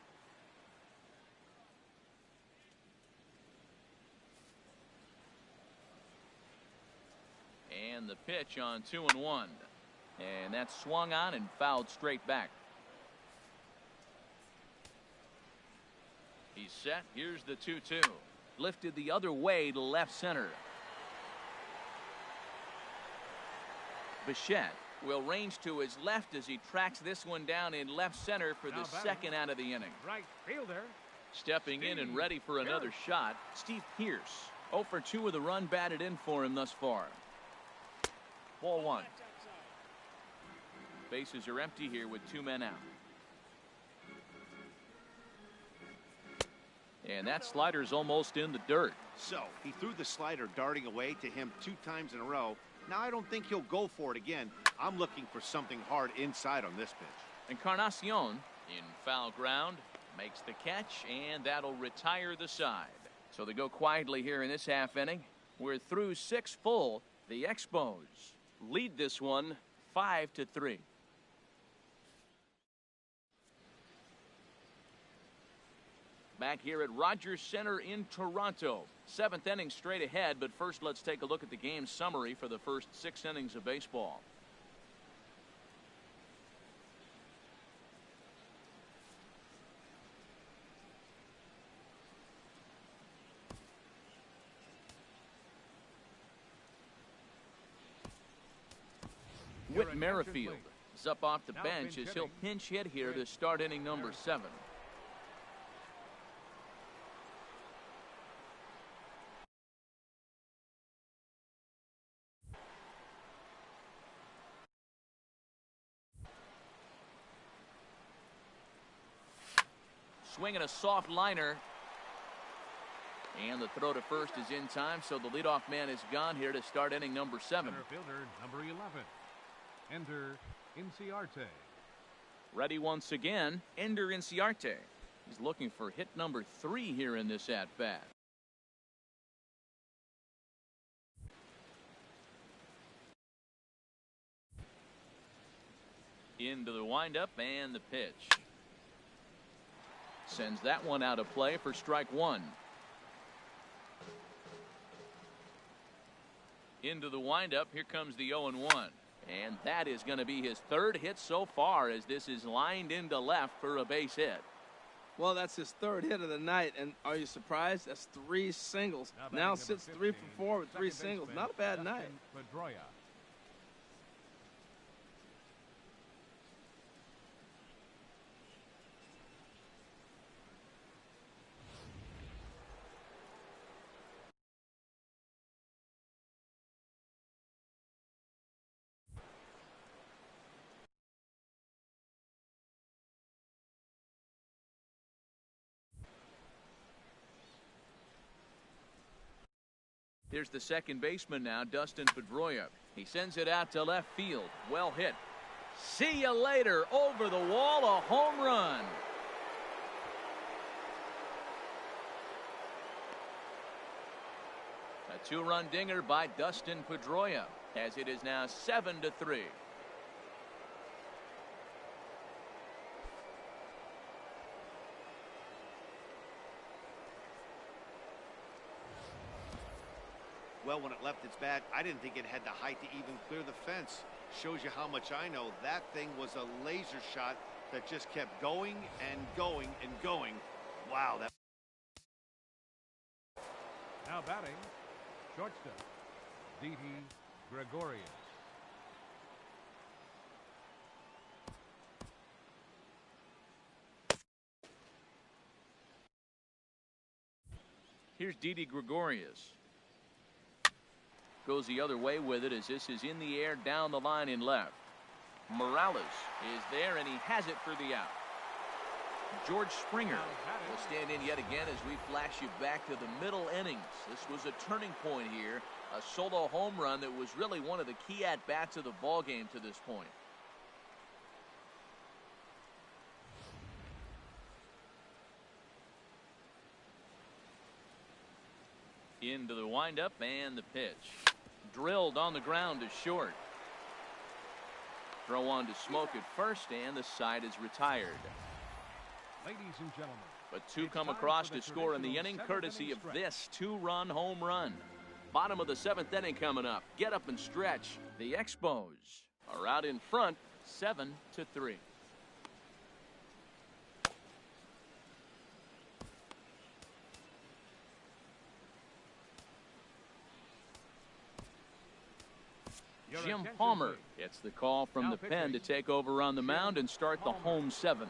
And the pitch on 2-1. And that's swung on and fouled straight back. He's set. Here's the 2-2. Lifted the other way to left center. Bechet will range to his left as he tracks this one down in left center for the second out of the inning. Right fielder. Stepping in and ready for another shot, Steve Pearce. 0 for 2 with a run batted in for him thus far. Ball 1. Bases are empty here with 2 men out. And that slider's almost in the dirt. So he threw the slider darting away to him 2 times in a row, Now, I don't think he'll go for it again. I'm looking for something hard inside on this pitch. Encarnacion in foul ground makes the catch, and that'll retire the side. So they go quietly here in this half inning. We're through 6 full. The Expos lead this one 5-3. Back here at Rogers Center in Toronto. 7th inning straight ahead, but first let's take a look at the game summary for the first 6 innings of baseball. Whit Merrifield is up off the bench as he'll pinch hit here to start inning number 7. Swinging a soft liner. And the throw to first is in time, so the leadoff man is gone here to start inning number 7. Center fielder number 11. Ender Inciarte. Ready once again, Ender Inciarte. He's looking for hit number 3 here in this at-bat. Into the windup and the pitch. Sends that one out of play for strike 1. Into the windup. Here comes the 0-1. And that is going to be his 3rd hit so far, as this is lined into left for a base hit. Well, that's his 3rd hit of the night, and are you surprised? That's 3 singles. Now sits 3 for 4 with 3 singles. Not a bad night. Pedroia. Here's the second baseman now, Dustin Pedroia. He sends it out to left field. Well hit. See you later. Over the wall, a home run. A 2-run dinger by Dustin Pedroia, as it is now 7-3. Well, when it left its bat, I didn't think it had the height to even clear the fence. Shows you how much I know. That thing was a laser shot that just kept going and going and going. Wow. That. Now batting, shortstop, Didi Gregorius. Here's Didi Gregorius. Goes the other way with it, as this is in the air down the line in left. Morales is there, and he has it for the out. George Springer will stand in yet again as we flash you back to the middle innings. This was a turning point here. A solo home run that was really one of the key at-bats of the ball game to this point. Into the windup and the pitch. Drilled on the ground to short. Throw on to Smoke at first, and the side is retired. Ladies and gentlemen, But 2 come across to score in the inning, courtesy of this 2-run home run. Bottom of the 7th inning coming up. Get up and stretch. The Expos are out in front, 7-3. Jim Palmer gets the call from the pen to take over on the mound and start the home 7th.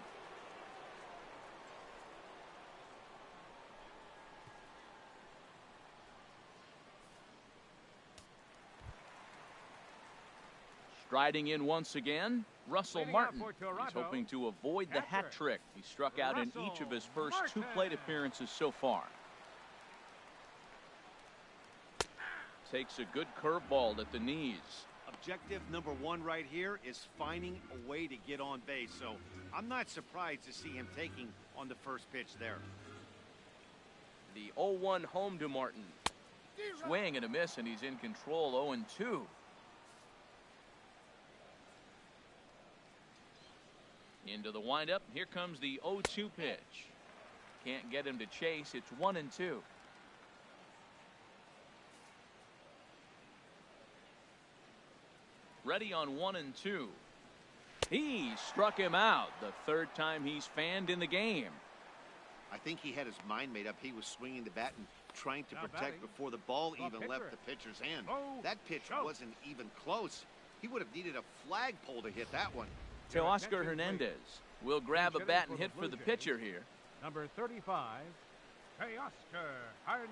Striding in once again, Russell Martin. He's hoping to avoid the hat trick. He struck out in each of his first 2 plate appearances so far. takes a good curveball at the knees. Objective number one right here is finding a way to get on base. So I'm not surprised to see him taking on the first pitch there. The 0-1 home to Martin. Swing and a miss, and he's in control. 0-2. Into the windup. Here comes the 0-2 pitch. Can't get him to chase. It's 1-2. Ready on 1-2. He struck him out. The third time he's fanned in the game. I think he had his mind made up. He was swinging the bat and trying to protect before the ball even left the pitcher's hand. That pitch wasn't even close. He would have needed a flagpole to hit that one. Teoscar Hernandez will grab a bat and hit for the pitcher here. Number 35, Teoscar Hernandez.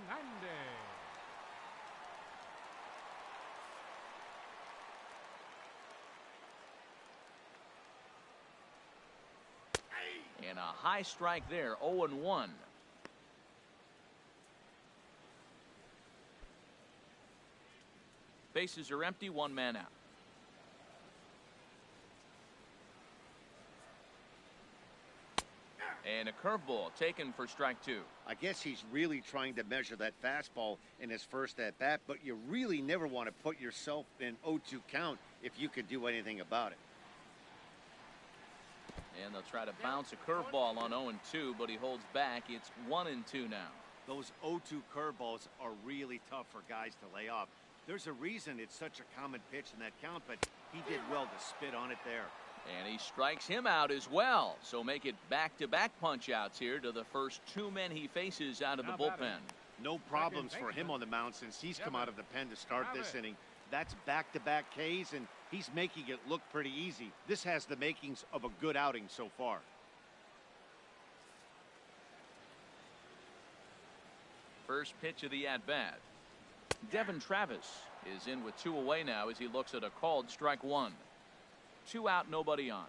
And a high strike there. 0-1. Bases are empty. One man out. And a curveball taken for strike two. I guess he's really trying to measure that fastball in his first at bat, but you really never want to put yourself in 0-2 count if you could do anything about it. And they'll try to bounce a curveball on 0-2, but he holds back. It's 1-2 now. Those 0-2 curveballs are really tough for guys to lay off. There's a reason it's such a common pitch in that count, but he did well to spit on it there. And he strikes him out as well. So make it back-to-back punch-outs here to the first two men he faces out of the bullpen. No problems for him on the mound since he's come out of the pen to start this inning. That's back-to-back Ks, and he's making it look pretty easy. This has the makings of a good outing so far. First pitch of the at-bat. Devin Travis is in with two away now as he looks at a called strike one. 2 out, nobody on.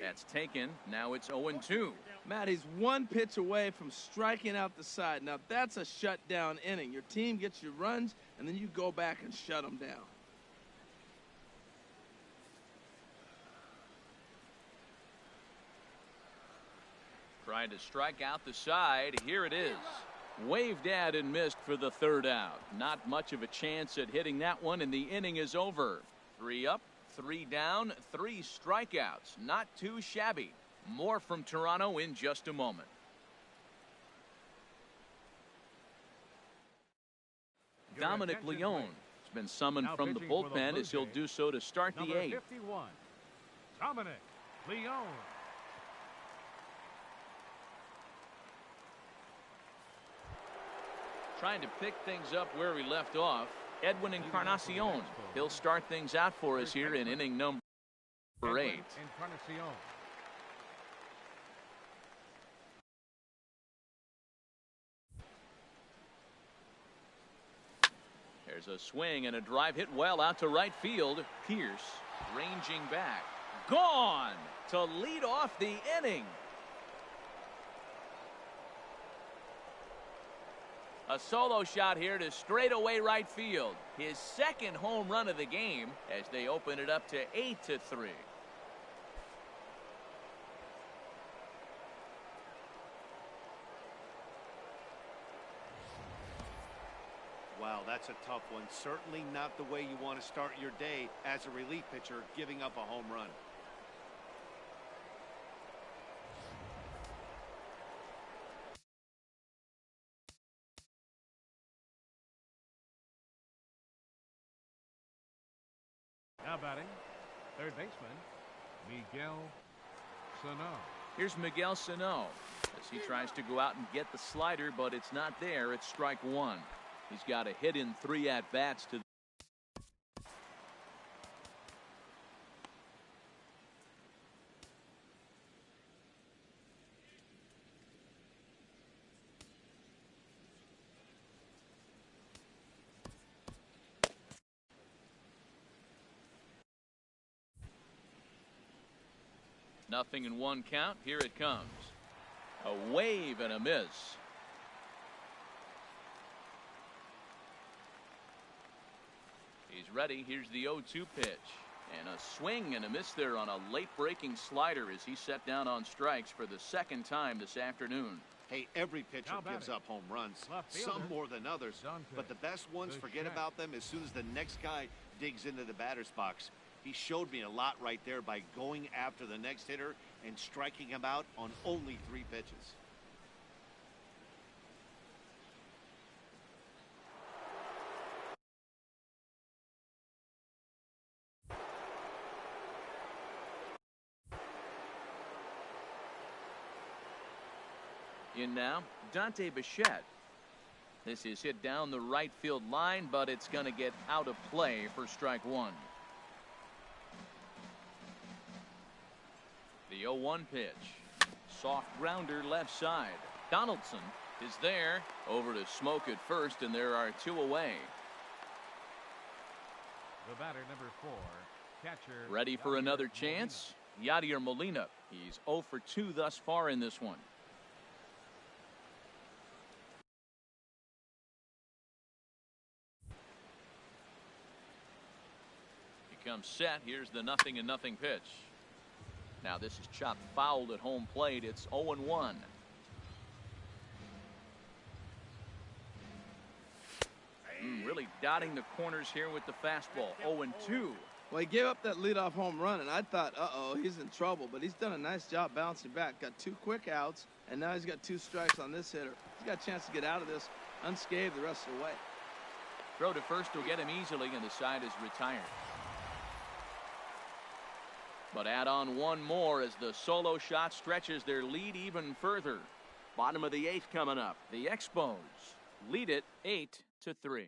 That's taken. Now it's 0-2. Matt, he's one pitch away from striking out the side. Now, that's a shutdown inning. Your team gets your runs, and then you go back and shut them down. Trying to strike out the side. Here it is. Waved at and missed for the third out. Not much of a chance at hitting that one, and the inning is over. 3 up, 3 down, 3 strikeouts. Not too shabby. More from Toronto in just a moment. Dominic Leone has been summoned from the bullpen as he'll do so to start the 8th. 51, Dominic Leone. Trying to pick things up where we left off. Edwin Encarnacion. He'll start things out for us here in inning number 8. Encarnacion. There's a swing and a drive hit well out to right field. Pearce ranging back. Gone to lead off the inning. A solo shot here to straightaway right field. His second home run of the game as they open it up to 8-3. Wow, that's a tough one. Certainly not the way you want to start your day as a relief pitcher, giving up a home run. Now batting, third baseman, Miguel Sano. Here's Miguel Sano as he tries to go out and get the slider, but it's not there. It's strike one. He's got a hit in 3 at-bats to nothing in 1 count. Here it comes. A wave and a miss. He's ready. Here's the 0-2 pitch. And a swing and a miss there on a late breaking slider as he set down on strikes for the second time this afternoon. Hey, every pitcher gives up home runs, some more than others, but the best ones forget about them as soon as the next guy digs into the batter's box. He showed me a lot right there by going after the next hitter and striking him out on only 3 pitches. In now, Dante Bechet. This is hit down the right field line, but it's going to get out of play for strike 1. The 0-1 pitch. Soft grounder left side. Donaldson is there. Over to Smoke at first, and there are 2 away. The batter, number 4, catcher. Ready for another chance? Yadier Molina. He's 0 for 2 thus far in this one. Comes set. Here's the 0-0 pitch. Now this is chopped fouled at home plate. It's 0-1. Really dotting the corners here with the fastball. 0-2. Well, he gave up that leadoff home run, and I thought, he's in trouble. But he's done a nice job bouncing back. Got 2 quick outs, and now he's got 2 strikes on this hitter. He's got a chance to get out of this unscathed the rest of the way. Throw to first will get him easily, and the side is retired. But add on one more as the solo shot stretches their lead even further. Bottom of the 8th coming up. The Expos lead it 8-3.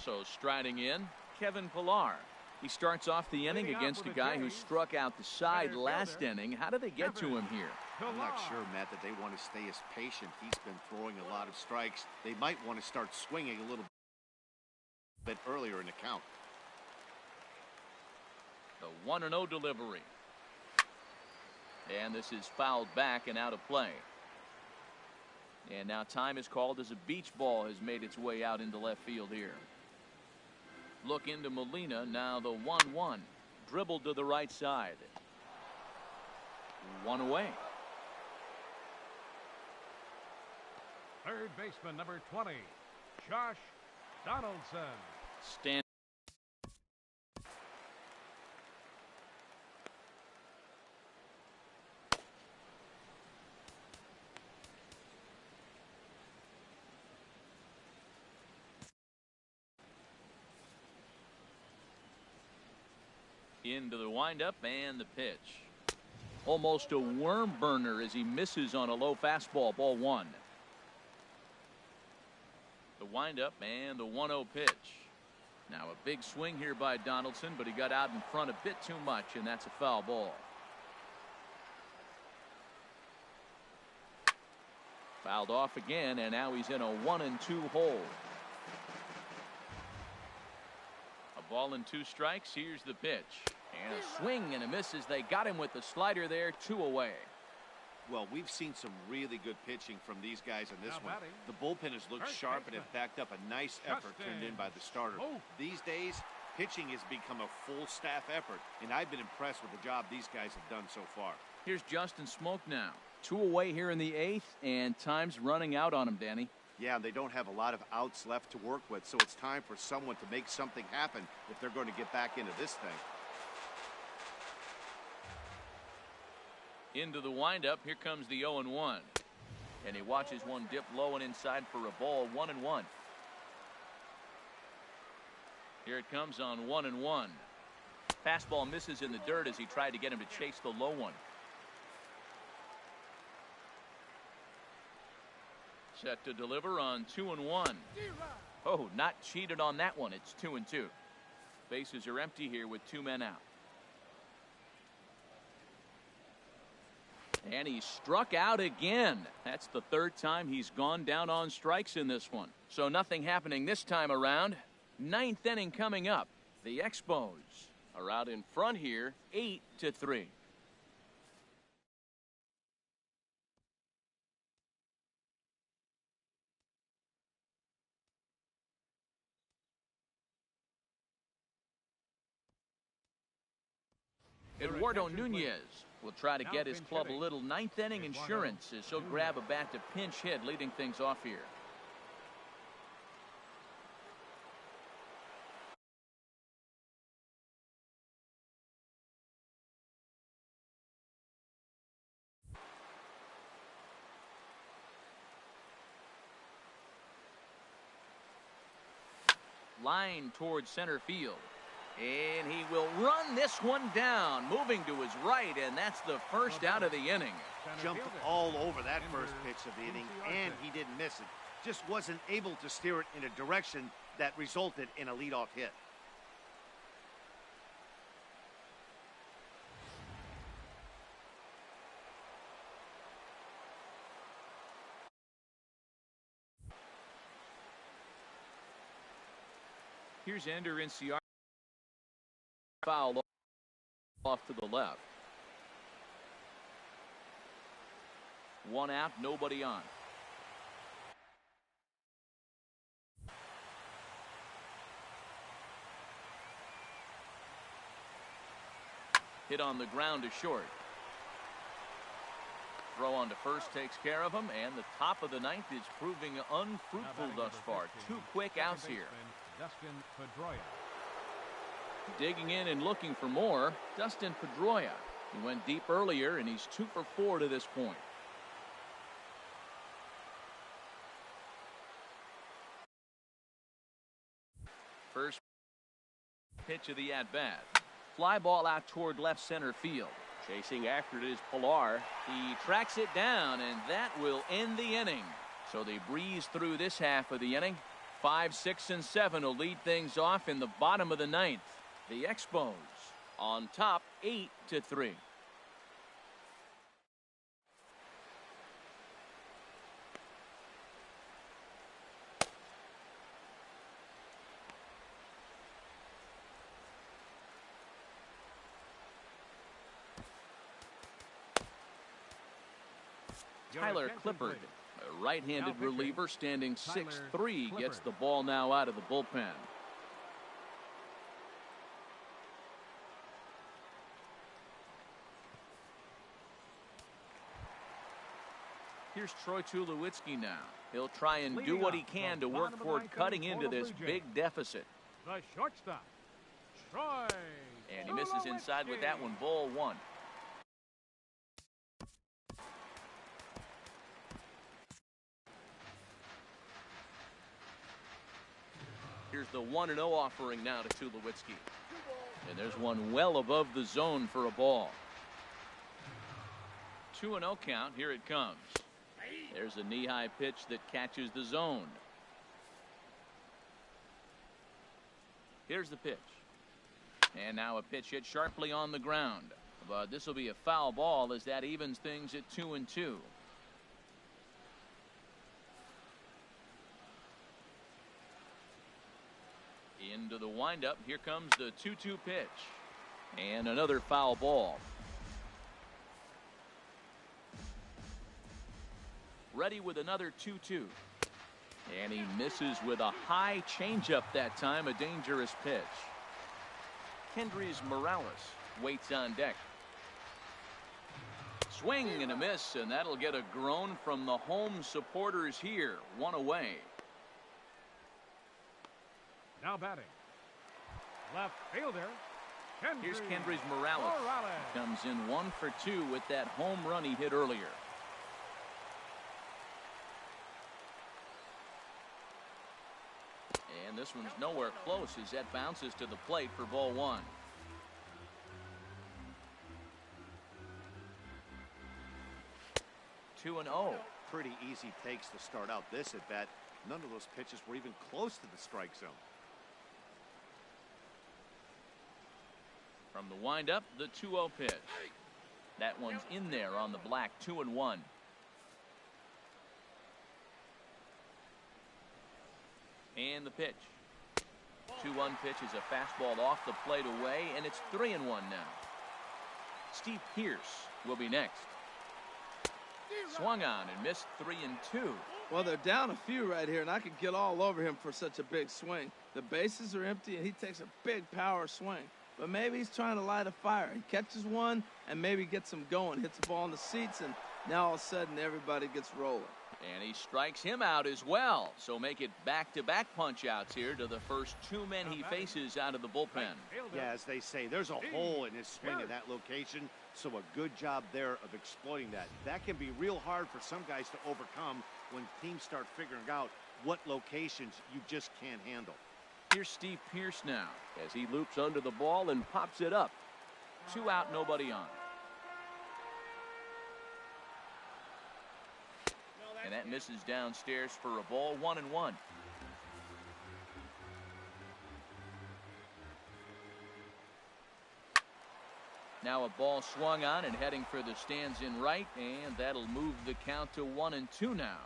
So striding in, Kevin Pillar. He starts off the inning against a guy who struck out the side last inning. How did they get to him here? I'm not sure, Matt, that they want to stay as patient. He's been throwing a lot of strikes. They might want to start swinging a little bit earlier in the count. The 1-0 delivery. And this is fouled back and out of play. And now time is called as a beach ball has made its way out into left field here. Look into Molina. Now the 1-1. Dribbled to the right side. 1 away. Third baseman, number 20, Josh Donaldson. Stand. Into the windup and the pitch. Almost a worm burner as he misses on a low fastball. Ball 1. The windup and the 1-0 pitch. Now a big swing here by Donaldson, but he got out in front a bit too much, and that's a foul ball. Fouled off again, and now he's in a 1-2 hole. A ball and 2 strikes. Here's the pitch. And a swing and a miss as they got him with the slider there. 2 away. Well, we've seen some really good pitching from these guys in this one. The bullpen has looked sharp and have backed up a nice effort turned in by the starter. These days, pitching has become a full staff effort, and I've been impressed with the job these guys have done so far. Here's Justin Smoke now. 2 away here in the 8th, and time's running out on him, Danny. Yeah, they don't have a lot of outs left to work with, so it's time for someone to make something happen if they're going to get back into this thing. Into the windup. Here comes the 0-1. And he watches one dip low and inside for a ball. 1-1. Here it comes on 1-1. Fastball misses in the dirt as he tried to get him to chase the low one. Set to deliver on 2-1. Oh, not cheated on that one. It's 2-2. Bases are empty here with 2 men out. And he struck out again. That's the 3rd time he's gone down on strikes in this one. So nothing happening this time around. 9th inning coming up. The Expos are out in front here, 8-3. Eduardo Nunez will try to get his club a little ninth inning insurance as he'll grab a bat to pinch hit, leading things off here. Line towards center field. And he will run this one down, moving to his right, and that's the first out of the inning. Jumped all over that first pitch of the inning, and he didn't miss it. Just wasn't able to steer it in a direction that resulted in a leadoff hit. Here's Ender Encarnacion. Foul off to the left. One out, nobody on. Hit on the ground to short. Throw on to first takes care of him, and the top of the ninth is proving unfruitful thus far. 2 quick outs here. Digging in and looking for more, Dustin Pedroia. He went deep earlier, and he's 2 for 4 to this point. First pitch of the at-bat. Fly ball out toward left center field. Chasing after it is Pilar. He tracks it down, and that will end the inning. So they breeze through this half of the inning. 5, 6, and 7 will lead things off in the bottom of the ninth. The Expos on top 8-3. Tyler Clippard, a right-handed reliever standing 6'3", gets the ball now out of the bullpen. Here's Troy Chuliwitzky now. He'll try and do what he can to work toward cutting into this big deficit. The shortstop, Troy. And he misses inside with that one. Ball 1. Here's the 1-0 offering now to Chuliwitzky. And there's one well above the zone for a ball. 2-0 count. Here it comes. There's a knee-high pitch that catches the zone. Here's the pitch. And now a pitch hit sharply on the ground. But this will be a foul ball as that evens things at 2-2. Into the windup. Here comes the 2-2 pitch. And another foul ball. Ready with another 2-2. And he misses with a high changeup that time. A dangerous pitch. Kendrys Morales waits on deck. Swing and a miss, and that'll get a groan from the home supporters here. 1 away. Now batting, left fielder. Here's Kendrys Morales. Comes in 1 for 2 with that home run he hit earlier. And this one's nowhere close as that bounces to the plate for ball 1. Two and 0. Pretty easy takes to start out this at bat. None of those pitches were even close to the strike zone. From the windup, the 2-0 pitch. That one's in there on the black. 2-1. And the pitch. 2-1 pitch is a fastball off the plate away, and it's 3-1 now. Steve Pearce will be next. Swung on and missed 3-2. Well, they're down a few right here, and I could get all over him for such a big swing. The bases are empty, and he takes a big power swing. but maybe he's trying to light a fire. He catches one and maybe gets him going, hits the ball in the seats, and now all of a sudden everybody gets rolling. And he strikes him out as well. So make it back-to-back punch-outs here to the first two men he faces out of the bullpen. Yeah, as they say, there's a hole in his swing at that location, so a good job there of exploiting that. That can be real hard for some guys to overcome when teams start figuring out what locations you just can't handle. Here's Steve Pearce now as he loops under the ball and pops it up. 2 out, nobody on. And that misses downstairs for a ball, 1-1. Now a ball swung on and heading for the stands in right, and that'll move the count to 1-2 now.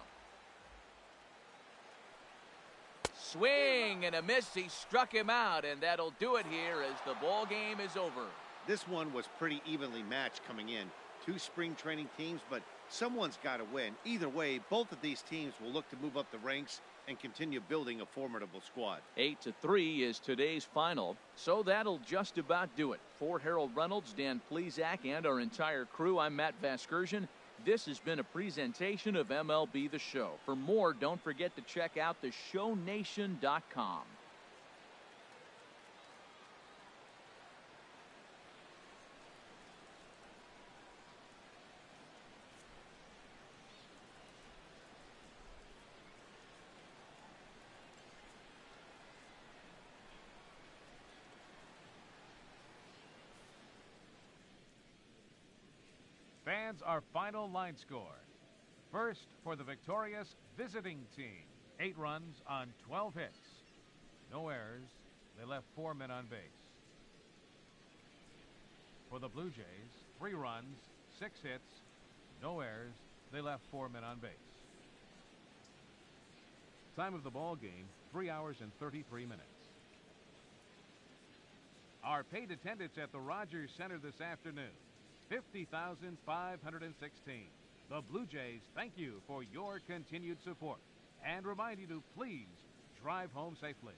Swing and a miss. He struck him out, and that'll do it here as the ball game is over. This one was pretty evenly matched coming in. 2 spring training teams, but someone's got to win. Either way, both of these teams will look to move up the ranks and continue building a formidable squad. 8-3 is today's final, so that'll just about do it. For Harold Reynolds, Dan Plesac, and our entire crew, I'm Matt Vasgersian. This has been a presentation of MLB The Show. For more, don't forget to check out theshownation.com. Fans, our final line score. First for the victorious visiting team. 8 runs on 12 hits. No errors. They left 4 men on base. For the Blue Jays, 3 runs, 6 hits, no errors. They left 4 men on base. Time of the ball game, 3 hours and 33 minutes. Our paid attendance at the Rogers Center this afternoon, 50,516. The Blue Jays thank you for your continued support and remind you to please drive home safely.